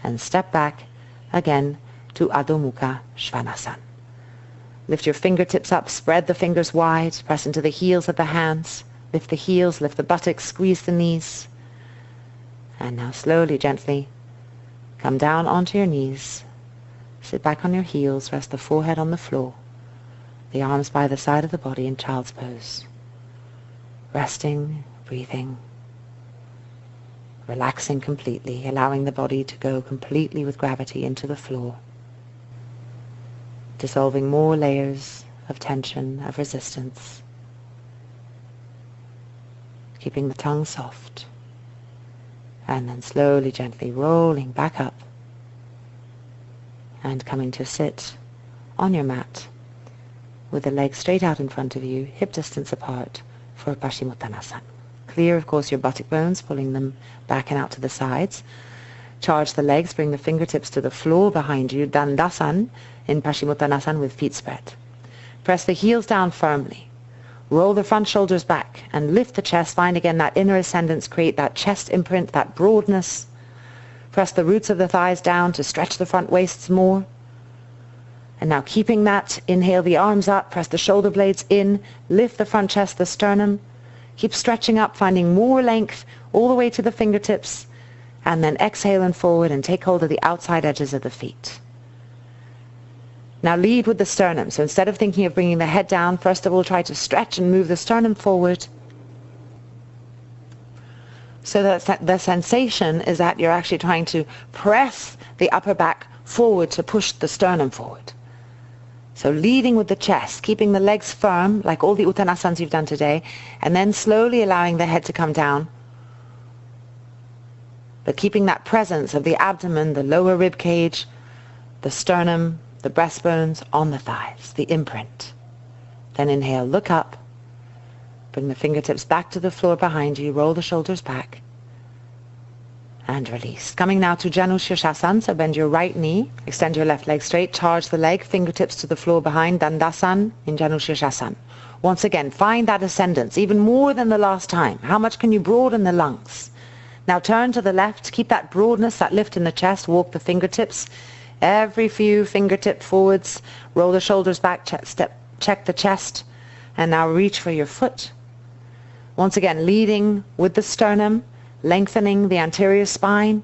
And step back again to Adho Mukha Svanasana. Lift your fingertips up, spread the fingers wide, press into the heels of the hands. Lift the heels, lift the buttocks, squeeze the knees. And now slowly, gently, come down onto your knees. Sit back on your heels, rest the forehead on the floor. The arms by the side of the body in child's pose. Resting, breathing. Relaxing completely, allowing the body to go completely with gravity into the floor. Dissolving more layers of tension, of resistance. Keeping the tongue soft. And then slowly, gently rolling back up. And coming to sit on your mat with the legs straight out in front of you, hip distance apart for Paschimottanasana. Clear, of course, your buttock bones, pulling them back and out to the sides. Charge the legs, bring the fingertips to the floor behind you, Tadasana in Paschimottanasana with feet spread. Press the heels down firmly. Roll the front shoulders back and lift the chest. Find again that inner ascendance, create that chest imprint, that broadness. Press the roots of the thighs down to stretch the front waists more. And now keeping that, inhale the arms up, press the shoulder blades in, lift the front chest, the sternum. Keep stretching up, finding more length all the way to the fingertips. And then exhale and forward and take hold of the outside edges of the feet. Now lead with the sternum. So instead of thinking of bringing the head down, first of all try to stretch and move the sternum forward. So that the sensation is that you're actually trying to press the upper back forward to push the sternum forward. So leading with the chest, keeping the legs firm, like all the Uttanasanas you've done today, and then slowly allowing the head to come down. But keeping that presence of the abdomen, the lower rib cage, the sternum, the breastbones on the thighs, the imprint. Then inhale, look up. Bring the fingertips back to the floor behind you. Roll the shoulders back. And release. Coming now to Vrksasana. So bend your right knee. Extend your left leg straight. Charge the leg. Fingertips to the floor behind. Tadasana in Vrksasana. Once again, find that ascendance, even more than the last time. How much can you broaden the lungs? Now turn to the left. Keep that broadness, that lift in the chest. Walk the fingertips. Every few fingertip forwards. Roll the shoulders back. Check the chest. And now reach for your foot. Once again, leading with the sternum, lengthening the anterior spine,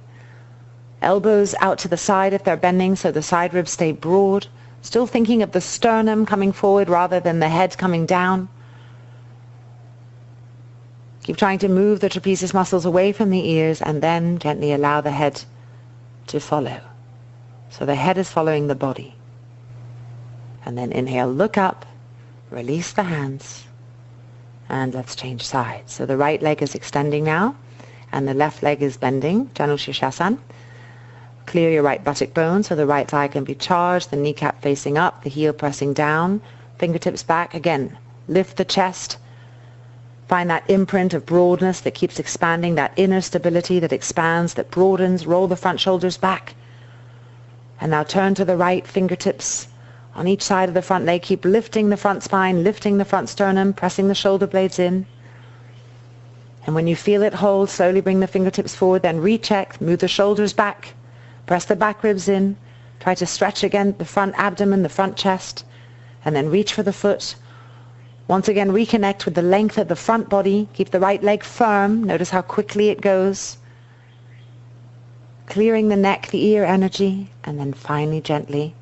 elbows out to the side if they're bending so the side ribs stay broad, still thinking of the sternum coming forward rather than the head coming down. Keep trying to move the trapezius muscles away from the ears and then gently allow the head to follow. So the head is following the body. And then inhale, look up, release the hands, and let's change sides. So the right leg is extending now, and the left leg is bending, Janu Shirshasana. Clear your right buttock bone so the right thigh can be charged, the kneecap facing up, the heel pressing down, fingertips back. Again, lift the chest. Find that imprint of broadness that keeps expanding, that inner stability that expands, that broadens. Roll the front shoulders back. And now turn to the right, fingertips on each side of the front leg. Keep lifting the front spine, lifting the front sternum, pressing the shoulder blades in. And when you feel it hold, slowly bring the fingertips forward, then recheck, move the shoulders back, press the back ribs in, try to stretch again the front abdomen, the front chest, and then reach for the foot. Once again, reconnect with the length of the front body. Keep the right leg firm. Notice how quickly it goes. Clearing the neck, the ear energy, and then finally gently,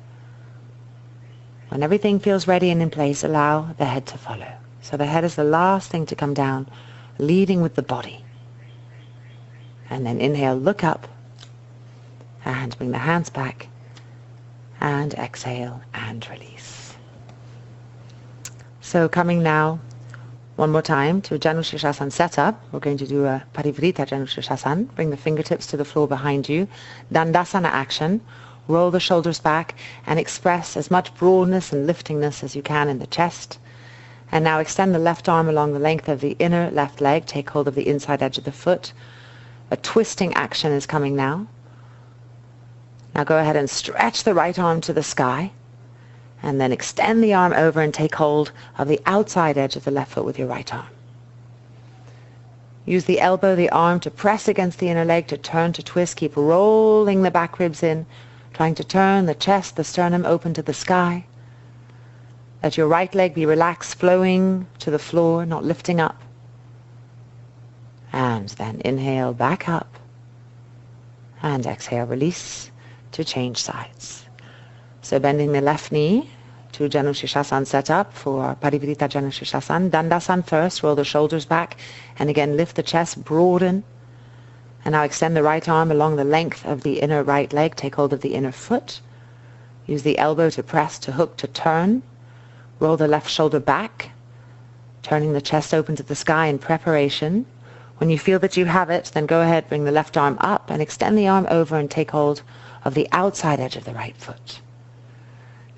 when everything feels ready and in place, allow the head to follow. So the head is the last thing to come down, leading with the body. And then inhale, look up, and bring the hands back, and exhale and release. So coming now, one more time to Janu Shirshasana setup. We're going to do a Parivrtta Janu Shirshasana. Bring the fingertips to the floor behind you. Dandasana action. Roll the shoulders back and express as much broadness and liftingness as you can in the chest. And now extend the left arm along the length of the inner left leg. Take hold of the inside edge of the foot. A twisting action is coming now. Now go ahead and stretch the right arm to the sky. And then extend the arm over and take hold of the outside edge of the left foot with your right arm. Use the elbow, the arm to press against the inner leg, to turn, to twist. Keep rolling the back ribs in, trying to turn the chest, the sternum open to the sky. Let your right leg be relaxed, flowing to the floor, not lifting up. And then inhale, back up. And exhale, release to change sides. So bending the left knee to Janu Shirshasana setup for Parivrtta Janu Shirshasana. Dandasana first, roll the shoulders back, and again lift the chest, broaden. And now extend the right arm along the length of the inner right leg. Take hold of the inner foot. Use the elbow to press, to hook, to turn. Roll the left shoulder back, turning the chest open to the sky in preparation. When you feel that you have it, then go ahead, bring the left arm up and extend the arm over and take hold of the outside edge of the right foot.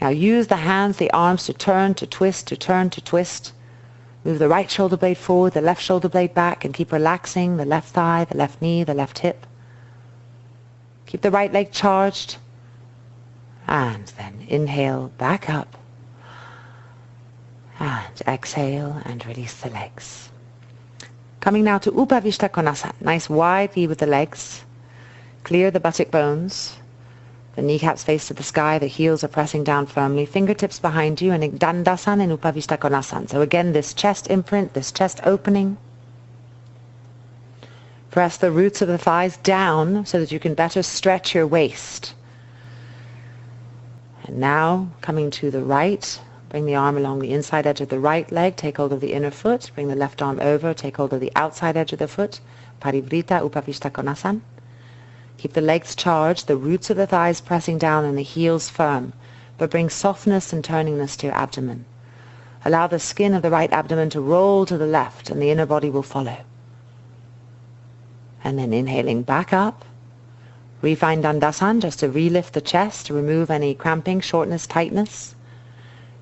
Now use the hands, the arms to turn, to twist, to turn, to twist. Move the right shoulder blade forward, the left shoulder blade back, and keep relaxing the left thigh, the left knee, the left hip. Keep the right leg charged. And then inhale, back up. And exhale and release the legs. Coming now to Konasana. Nice wide V with the legs. Clear the buttock bones. The kneecaps face to the sky, the heels are pressing down firmly, fingertips behind you, and Dandasana and Konasana. So again, this chest imprint, this chest opening. Press the roots of the thighs down so that you can better stretch your waist. And now, coming to the right, bring the arm along the inside edge of the right leg, take hold of the inner foot, bring the left arm over, take hold of the outside edge of the foot, Parivrtta Uttanasana. Keep the legs charged, the roots of the thighs pressing down and the heels firm, but bring softness and turningness to your abdomen. Allow the skin of the right abdomen to roll to the left and the inner body will follow. And then inhaling back up, refine Dandasana just to relift the chest, to remove any cramping, shortness, tightness.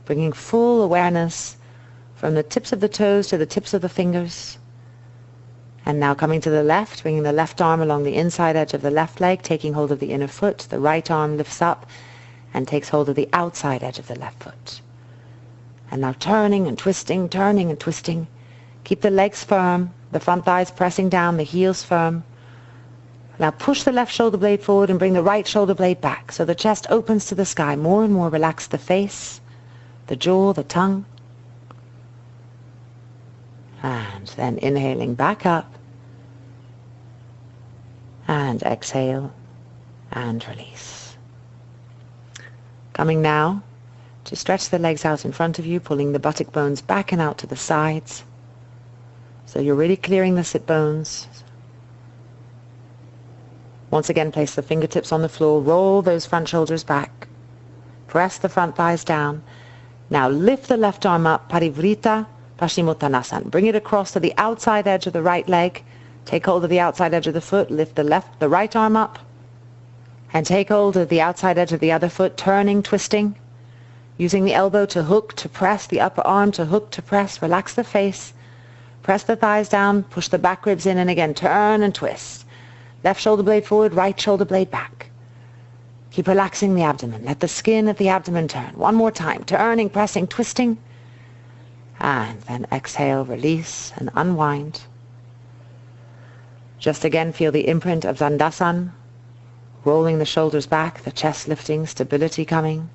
Bringing full awareness from the tips of the toes to the tips of the fingers. And now coming to the left, bringing the left arm along the inside edge of the left leg, taking hold of the inner foot. The right arm lifts up and takes hold of the outside edge of the left foot. And now turning and twisting, turning and twisting. Keep the legs firm, the front thighs pressing down, the heels firm. Now push the left shoulder blade forward and bring the right shoulder blade back so the chest opens to the sky. More and more relax the face, the jaw, the tongue. And then inhaling back up. And exhale and release. Coming now to stretch the legs out in front of you, pulling the buttock bones back and out to the sides. So you're really clearing the sit bones. Once again, place the fingertips on the floor, roll those front shoulders back, press the front thighs down. Now lift the left arm up, Parivrtta Uttanasana. Bring it across to the outside edge of the right leg. Take hold of the outside edge of the foot, lift the right arm up, and take hold of the outside edge of the other foot, turning, twisting, using the elbow to hook, to press, the upper arm to hook, to press. Relax the face, press the thighs down, push the back ribs in, and again, turn and twist. Left shoulder blade forward, right shoulder blade back. Keep relaxing the abdomen. Let the skin of the abdomen turn. One more time, turning, pressing, twisting, and then exhale, release, and unwind. Just again, feel the imprint of Tadasana, rolling the shoulders back, the chest lifting, stability coming.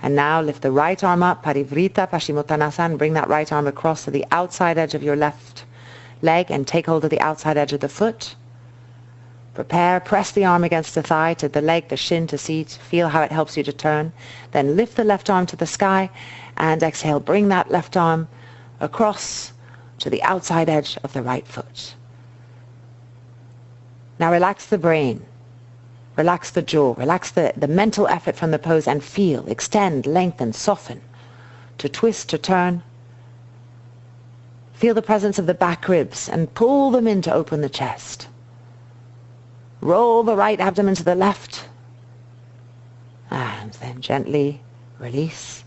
And now lift the right arm up, Parivrtta Uttanasana. Bring that right arm across to the outside edge of your left leg and take hold of the outside edge of the foot. Prepare, press the arm against the thigh, to the leg, the shin, to see, to feel how it helps you to turn. Then lift the left arm to the sky and exhale. Bring that left arm across to the outside edge of the right foot. Now relax the brain, relax the jaw, relax the mental effort from the pose and feel, extend, lengthen, soften, to twist, to turn. Feel the presence of the back ribs and pull them in to open the chest. Roll the right abdomen to the left and then gently release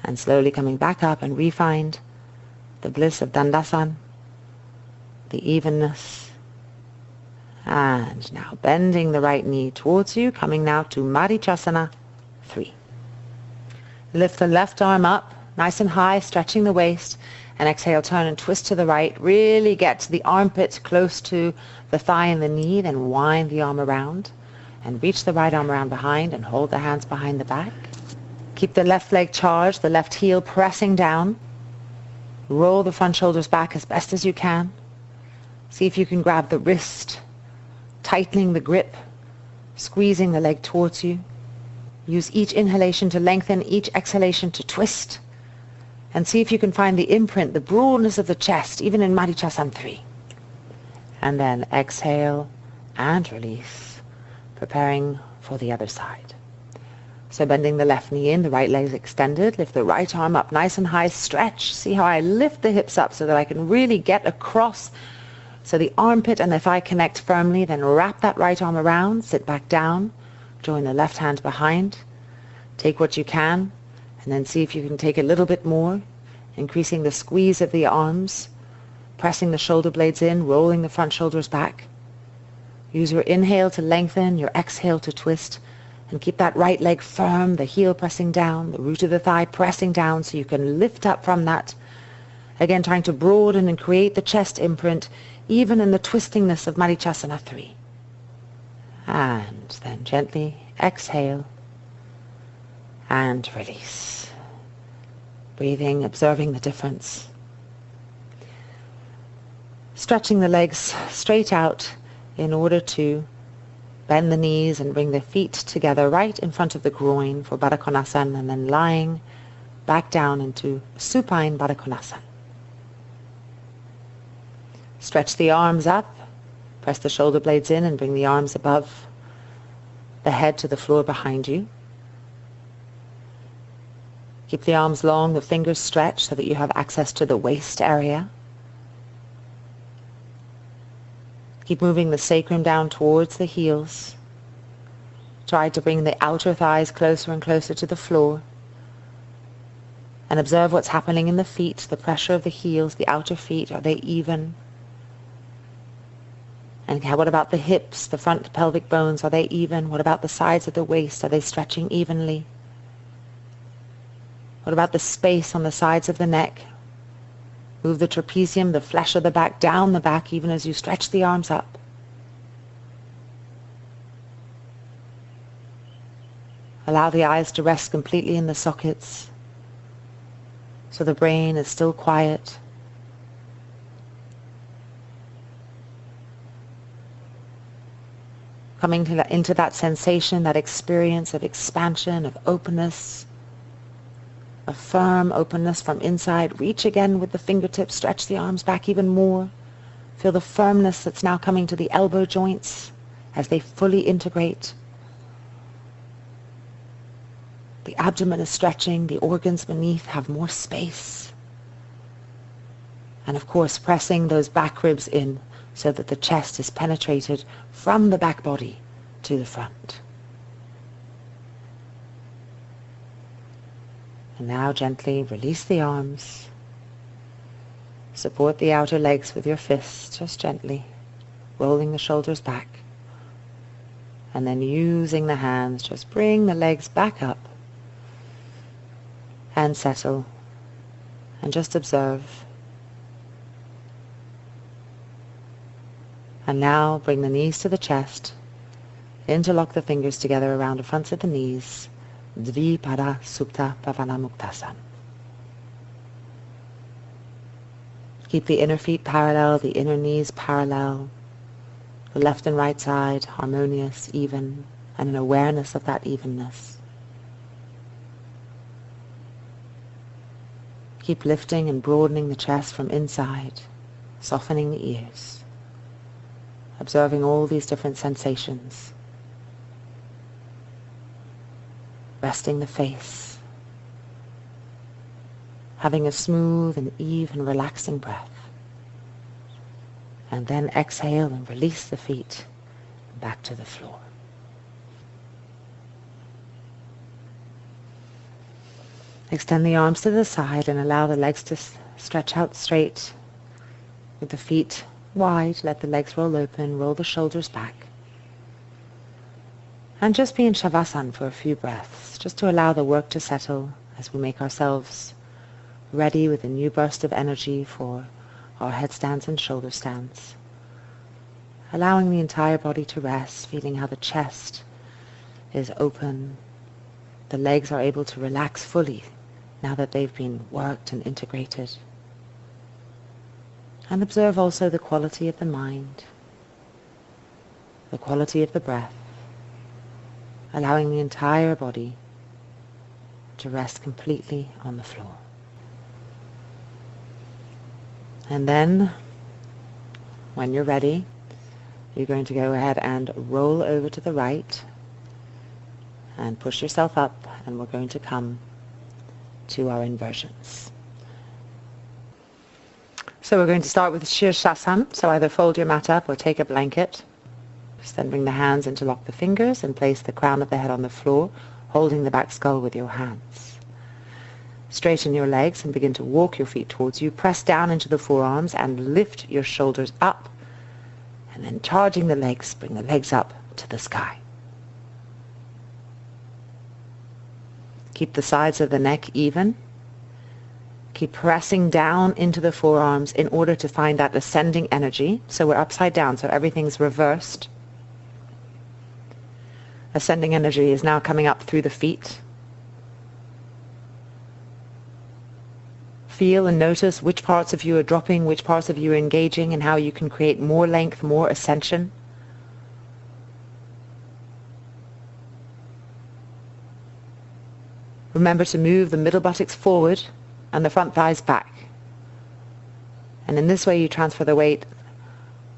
and slowly coming back up and re-find the bliss of Tadasana, the evenness. And now bending the right knee towards you, coming now to Vrksasana 3. Lift the left arm up, nice and high, stretching the waist, and exhale, turn and twist to the right. Really get to the armpit close to the thigh and the knee, then wind the arm around and reach the right arm around behind and hold the hands behind the back. Keep the left leg charged, the left heel pressing down. Roll the front shoulders back as best as you can. See if you can grab the wrist, tightening the grip, squeezing the leg towards you. Use each inhalation to lengthen, each exhalation to twist. And see if you can find the imprint, the broadness of the chest, even in Vrksasana 3. And then exhale and release, preparing for the other side. So bending the left knee in, the right leg is extended. Lift the right arm up nice and high, stretch. See how I lift the hips up so that I can really get across. So the armpit and the thigh connect firmly. Then wrap that right arm around, sit back down, join the left hand behind. Take what you can, and then see if you can take a little bit more, increasing the squeeze of the arms, pressing the shoulder blades in, rolling the front shoulders back. Use your inhale to lengthen, your exhale to twist, and keep that right leg firm, the heel pressing down, the root of the thigh pressing down so you can lift up from that. Again, trying to broaden and create the chest imprint, even in the twistingness of Vrksasana 3. And then gently exhale and release. Breathing, observing the difference. Stretching the legs straight out in order to bend the knees and bring the feet together right in front of the groin for Konasana, and then lying back down into supine Konasana. Stretch the arms up, press the shoulder blades in and bring the arms above the head to the floor behind you. Keep the arms long, the fingers stretched so that you have access to the waist area. Keep moving the sacrum down towards the heels. Try to bring the outer thighs closer and closer to the floor. And observe what's happening in the feet, the pressure of the heels, the outer feet. Are they even? And what about the hips, the front pelvic bones? Are they even? What about the sides of the waist? Are they stretching evenly? What about the space on the sides of the neck? Move the trapezium, the flesh of the back, down the back, even as you stretch the arms up. Allow the eyes to rest completely in the sockets, so the brain is still quiet. coming into that sensation, that experience of expansion, of openness, a firm openness from inside. Reach again with the fingertips, stretch the arms back even more. Feel the firmness that's now coming to the elbow joints as they fully integrate. The abdomen is stretching, the organs beneath have more space. And of course, pressing those back ribs in so that the chest is penetrated from the back body to the front. And now gently release the arms. Support the outer legs with your fists, just gently, rolling the shoulders back. And then using the hands, just bring the legs back up and settle and just observe. And now bring the knees to the chest, interlock the fingers together around the fronts of the knees, Dvipada Supta Bhavana Muktasana. Keep the inner feet parallel, the inner knees parallel, the left and right side harmonious, even, and an awareness of that evenness. Keep lifting and broadening the chest from inside, softening the ears, observing all these different sensations. Resting the face, having a smooth and even relaxing breath. And then exhale and release the feet back to the floor. Extend the arms to the side and allow the legs to stretch out straight. With the feet wide, let the legs roll open, roll the shoulders back. And just be in Shavasana for a few breaths, just to allow the work to settle as we make ourselves ready with a new burst of energy for our headstands and shoulder stands. Allowing the entire body to rest, feeling how the chest is open. The legs are able to relax fully now that they've been worked and integrated. And observe also the quality of the mind, the quality of the breath, allowing the entire body to rest completely on the floor. And then, when you're ready, you're going to go ahead and roll over to the right and push yourself up, and we're going to come to our inversions. So we're going to start with Vrksasana, so either fold your mat up or take a blanket. Just then bring the hands, interlock the fingers, and place the crown of the head on the floor, holding the back skull with your hands. Straighten your legs and begin to walk your feet towards you. Press down into the forearms and lift your shoulders up. And then charging the legs, bring the legs up to the sky. Keep the sides of the neck even. Keep pressing down into the forearms in order to find that ascending energy. So we're upside down, so everything's reversed. Ascending energy is now coming up through the feet. Feel and notice which parts of you are dropping, which parts of you are engaging, and how you can create more length, more ascension. Remember to move the middle buttocks forward and the front thighs back. And in this way you transfer the weight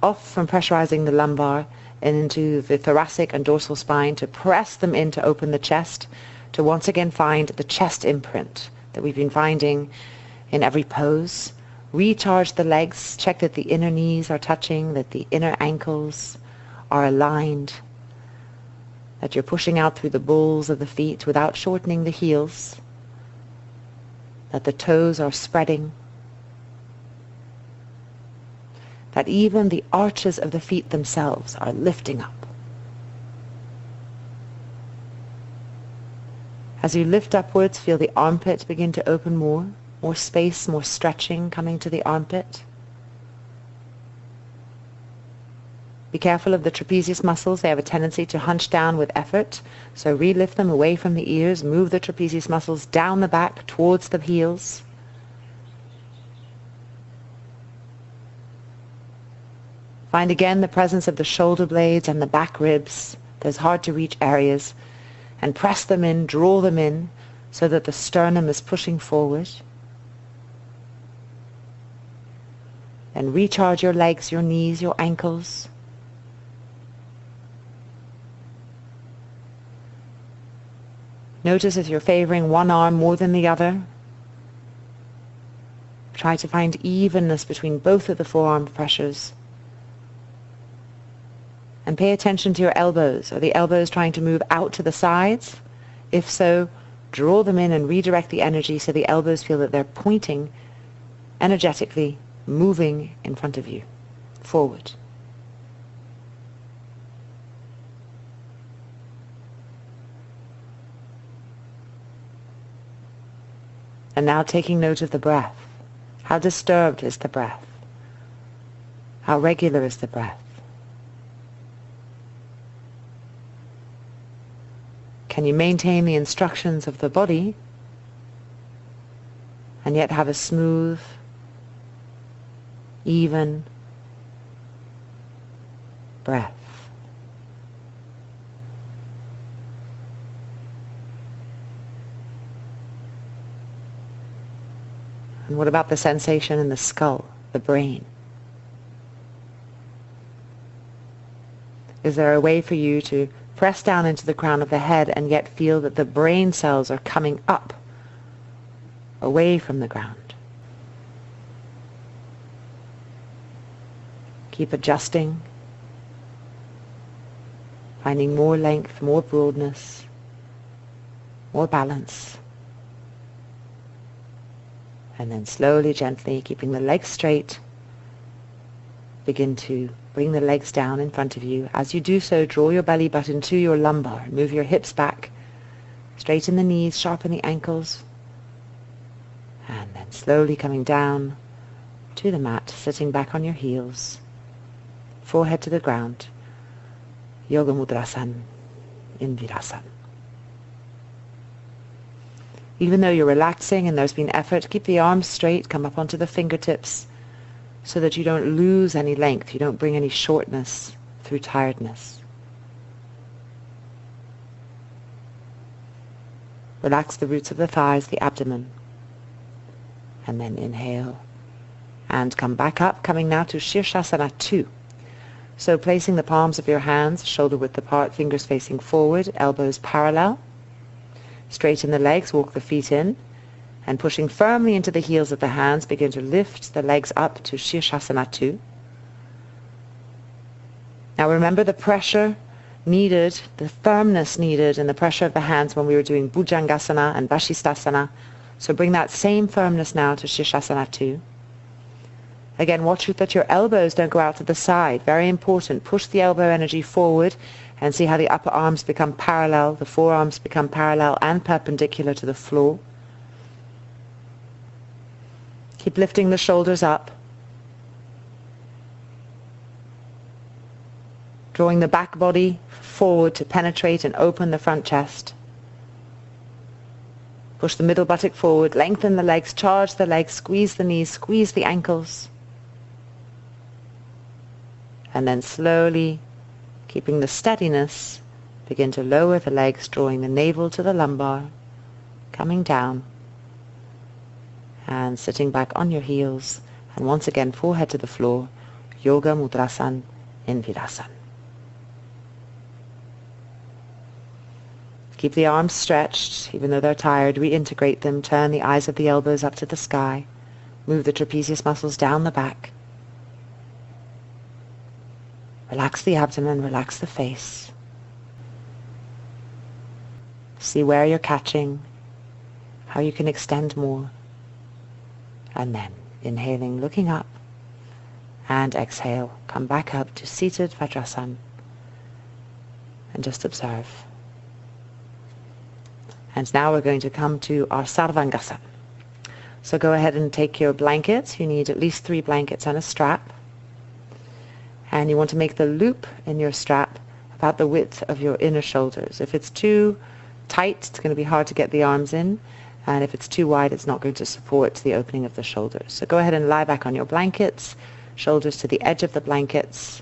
off from pressurizing the lumbar and into the thoracic and dorsal spine to press them in to open the chest, to once again find the chest imprint that we've been finding in every pose. Recharge the legs, check that the inner knees are touching, that the inner ankles are aligned, that you're pushing out through the balls of the feet without shortening the heels, that the toes are spreading, that even the arches of the feet themselves are lifting up. As you lift upwards, feel the armpit begin to open more space, more stretching coming to the armpit. Be careful of the trapezius muscles. They have a tendency to hunch down with effort, so relift them away from the ears. Move the trapezius muscles down the back towards the heels. Find again the presence of the shoulder blades and the back ribs, those hard to reach areas, and press them in, draw them in, so that the sternum is pushing forward. Then recharge your legs, your knees, your ankles. Notice if you're favoring one arm more than the other. Try to find evenness between both of the forearm pressures. And pay attention to your elbows. Are the elbows trying to move out to the sides? If so, draw them in and redirect the energy so the elbows feel that they're pointing energetically, moving in front of you, forward. And now taking note of the breath. How disturbed is the breath? How regular is the breath? Can you maintain the instructions of the body and yet have a smooth, even breath? And what about the sensation in the skull, the brain? Is there a way for you to press down into the crown of the head and yet feel that the brain cells are coming up, away from the ground? Keep adjusting, finding more length, more broadness, more balance. And then slowly, gently, keeping the legs straight, begin to bring the legs down in front of you. As you do so, draw your belly button to your lumbar. Move your hips back. Straighten the knees, sharpen the ankles. And then slowly coming down to the mat, sitting back on your heels. Forehead to the ground. Yoga Mudrasana in Vrksasana. Even though you're relaxing and there's been effort, keep the arms straight, come up onto the fingertips so that you don't lose any length, you don't bring any shortness through tiredness. Relax the roots of the thighs, the abdomen. And then inhale and come back up, coming now to Vrksasana 2. So placing the palms of your hands shoulder width apart, fingers facing forward, elbows parallel. Straighten the legs, walk the feet in, and pushing firmly into the heels of the hands, begin to lift the legs up to Vrksasana 2. Now remember the pressure needed, the firmness needed in the pressure of the hands when we were doing Bhujangasana and Vashistasana. So bring that same firmness now to Vrksasana 2. Again, watch that your elbows don't go out to the side. Very important. Push the elbow energy forward and see how the upper arms become parallel, the forearms become parallel and perpendicular to the floor. Keep lifting the shoulders up. Drawing the back body forward to penetrate and open the front chest. Push the middle buttock forward, lengthen the legs, charge the legs, squeeze the knees, squeeze the ankles. And then slowly, keeping the steadiness, begin to lower the legs, drawing the navel to the lumbar, coming down, and sitting back on your heels, and once again forehead to the floor, Yoga Mudrasana in Vrksasana. Keep the arms stretched, even though they're tired, reintegrate them, turn the eyes of the elbows up to the sky, move the trapezius muscles down the back. Relax the abdomen, relax the face. See where you're catching, how you can extend more. And then inhaling, looking up, and exhale. Come back up to seated Vrksasana and just observe. And now we're going to come to our Sarvangasana. So go ahead and take your blankets. You need at least 3 blankets and a strap. And you want to make the loop in your strap about the width of your inner shoulders. If it's too tight, it's going to be hard to get the arms in. And if it's too wide, it's not going to support the opening of the shoulders. So go ahead and lie back on your blankets. shoulders to the edge of the blankets.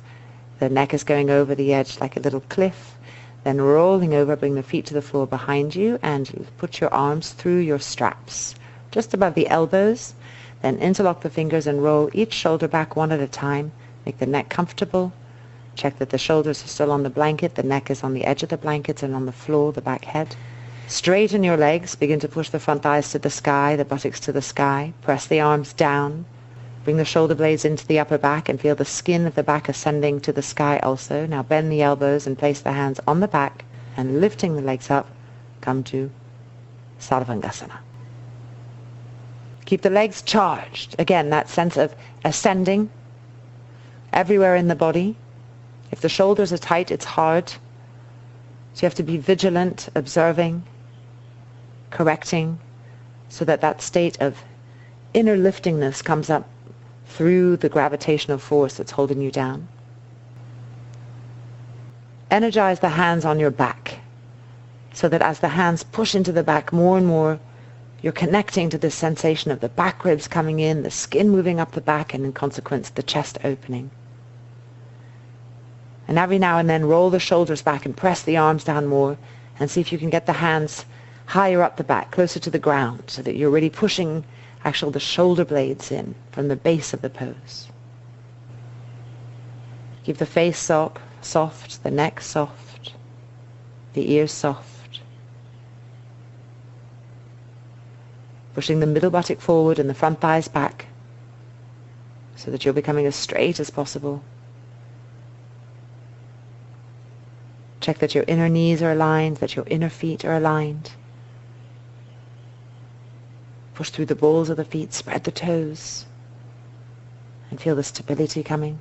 The neck is going over the edge like a little cliff. Then rolling over, bring the feet to the floor behind you and put your arms through your straps, just above the elbows. Then interlock the fingers and roll each shoulder back one at a time. Make the neck comfortable. Check that the shoulders are still on the blanket, the neck is on the edge of the blankets and on the floor, the back head. Straighten your legs. Begin to push the front thighs to the sky, the buttocks to the sky. Press the arms down. Bring the shoulder blades into the upper back and feel the skin of the back ascending to the sky also. Now bend the elbows and place the hands on the back, and lifting the legs up, come to Sarvangasana. Keep the legs charged. Again, that sense of ascending everywhere in the body. If the shoulders are tight, it's hard. So you have to be vigilant, observing, correcting, so that that state of inner liftingness comes up through the gravitational force that's holding you down. Energize the hands on your back, so that as the hands push into the back more and more, you're connecting to this sensation of the back ribs coming in, the skin moving up the back, and in consequence the chest opening. And every now and then roll the shoulders back and press the arms down more, and see if you can get the hands higher up the back, closer to the ground, so that you're really pushing the shoulder blades in from the base of the pose. Keep the face soft, the neck soft, the ears soft. Pushing the middle buttock forward and the front thighs back, so that you're becoming as straight as possible. Check that your inner knees are aligned, that your inner feet are aligned. Push through the balls of the feet, spread the toes, and feel the stability coming.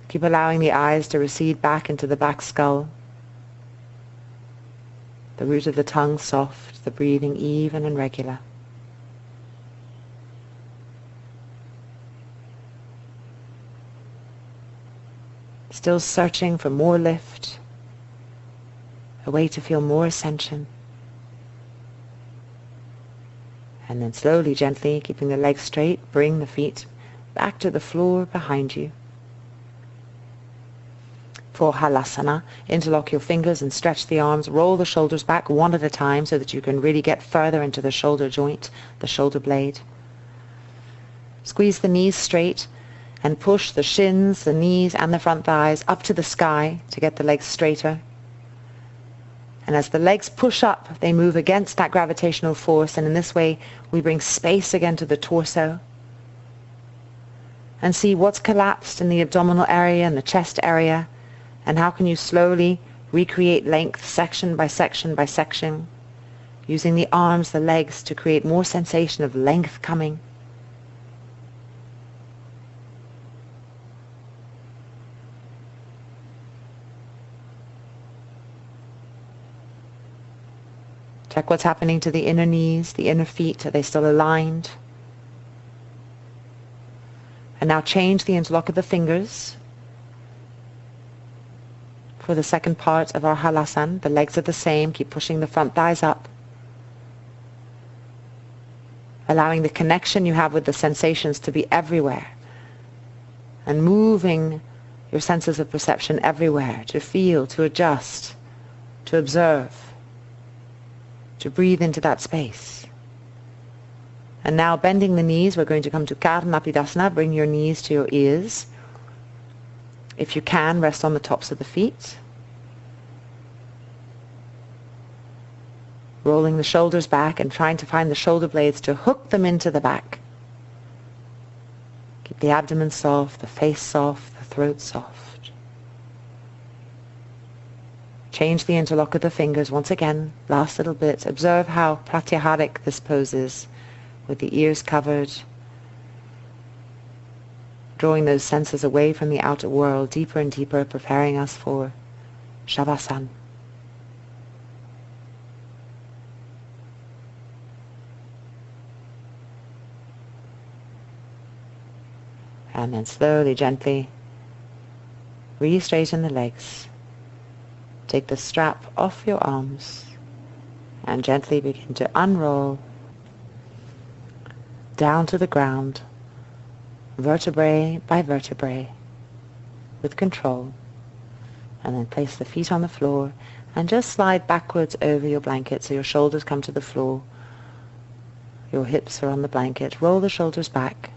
Keep allowing the eyes to recede back into the back skull. The root of the tongue soft, the breathing even and regular. Still searching for more lift, a way to feel more ascension. And then slowly, gently, keeping the legs straight, bring the feet back to the floor behind you. For Halasana, interlock your fingers and stretch the arms. Roll the shoulders back one at a time so that you can really get further into the shoulder joint, the shoulder blade. Squeeze the knees straight and push the shins, the knees and the front thighs up to the sky to get the legs straighter. And as the legs push up, they move against that gravitational force, and in this way we bring space again to the torso. And see what's collapsed in the abdominal area and the chest area, and how can you slowly recreate length section by section by section, using the arms, the legs to create more sensation of length coming. Check what's happening to the inner knees, the inner feet. Are they still aligned? And now change the interlock of the fingers. For the second part of our Halasana, the legs are the same. Keep pushing the front thighs up. Allowing the connection you have with the sensations to be everywhere. And moving your senses of perception everywhere, to feel, to adjust, to observe, to breathe into that space. And now bending the knees, we're going to come to Karnapidasana. Bring your knees to your ears. If you can, rest on the tops of the feet. Rolling the shoulders back and trying to find the shoulder blades to hook them into the back. Keep the abdomen soft, the face soft, the throat soft. Change the interlock of the fingers once again, last little bit. Observe how pratyaharik this pose is, with the ears covered, drawing those senses away from the outer world, deeper and deeper, preparing us for Shavasana. And then slowly, gently, re-straighten the legs. Take the strap off your arms and gently begin to unroll down to the ground, vertebrae by vertebrae, with control. And then place the feet on the floor and just slide backwards over your blanket so your shoulders come to the floor. Your hips are on the blanket. Roll the shoulders back.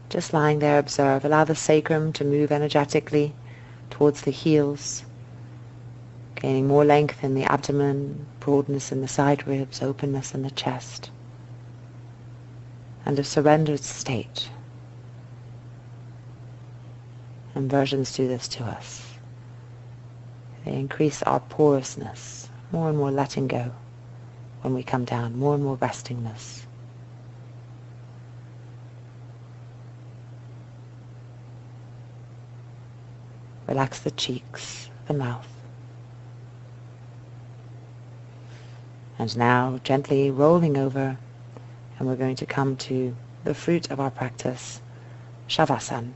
Just lying there, observe. Allow the sacrum to move energetically towards the heels, gaining more length in the abdomen, broadness in the side ribs, openness in the chest, and a surrendered state. Inversions do this to us. They increase our porousness, more and more letting go when we come down, more and more restingness. Relax the cheeks, the mouth. And now gently rolling over, and we're going to come to the fruit of our practice, Shavasana.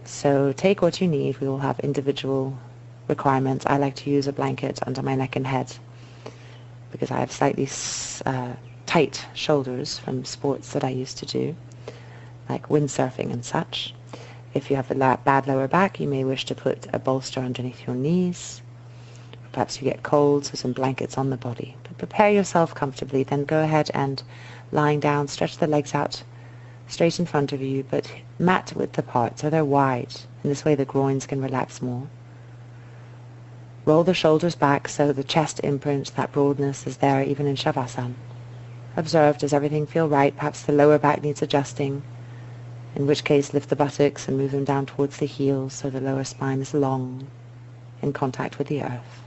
So take what you need. We all have individual requirements. I like to use a blanket under my neck and head because I have slightly tight shoulders from sports that I used to do, like windsurfing and such. If you have a bad lower back, you may wish to put a bolster underneath your knees. Perhaps you get cold, so some blankets on the body. But prepare yourself comfortably. Then go ahead and, lying down, stretch the legs out straight in front of you, but mat width apart, so they're wide. In this way the groins can relax more. Roll the shoulders back so the chest imprint, that broadness, is there even in Shavasana. Observe, does everything feel right? Perhaps the lower back needs adjusting, in which case lift the buttocks and move them down towards the heels so the lower spine is long, in contact with the earth.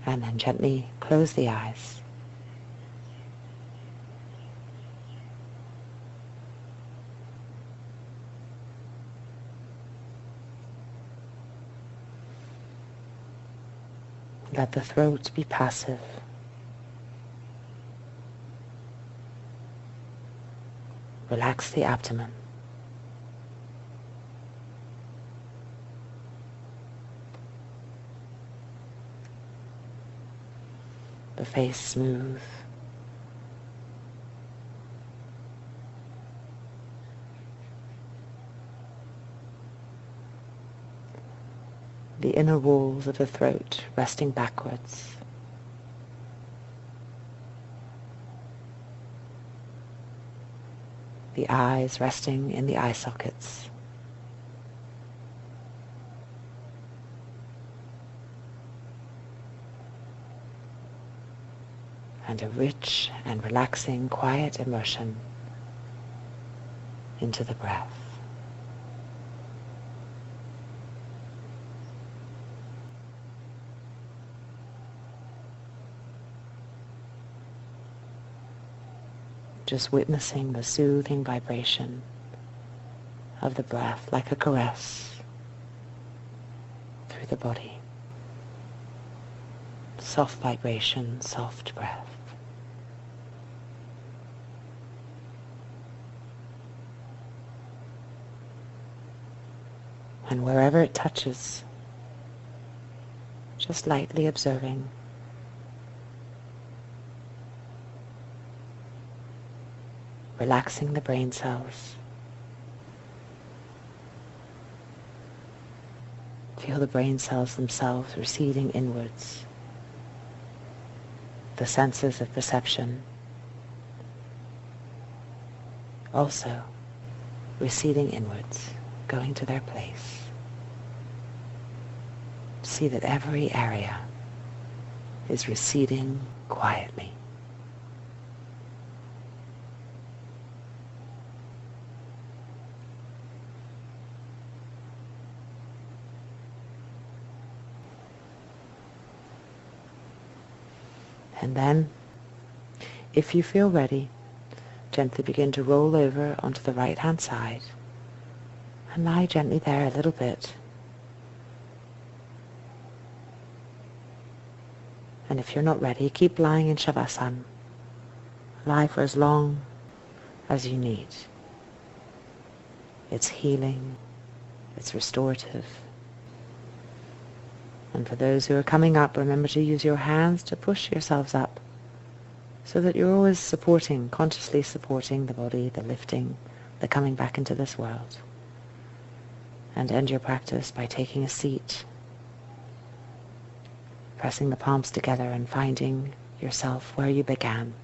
And then gently close the eyes. Let the throat be passive. Relax the abdomen. The face smooth. The inner walls of the throat resting backwards. The eyes resting in the eye sockets. And a rich and relaxing, quiet immersion into the breath. Just witnessing the soothing vibration of the breath like a caress through the body. Soft vibration, soft breath. And wherever it touches, just lightly observing. Relaxing the brain cells. Feel the brain cells themselves receding inwards. The senses of perception also receding inwards, going to their place. See that every area is receding quietly. And then, if you feel ready, gently begin to roll over onto the right-hand side and lie gently there a little bit. And if you're not ready, keep lying in Shavasana. Lie for as long as you need. It's healing, it's restorative. And for those who are coming up, remember to use your hands to push yourselves up so that you're always supporting, consciously supporting the body, the lifting, the coming back into this world. And end your practice by taking a seat, pressing the palms together and finding yourself where you began.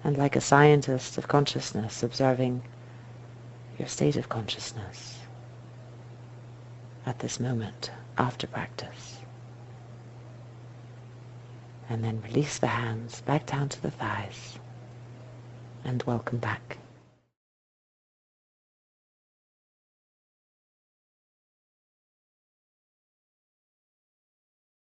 And like a scientist of consciousness, observing your state of consciousness at this moment after practice. And then release the hands back down to the thighs and welcome back.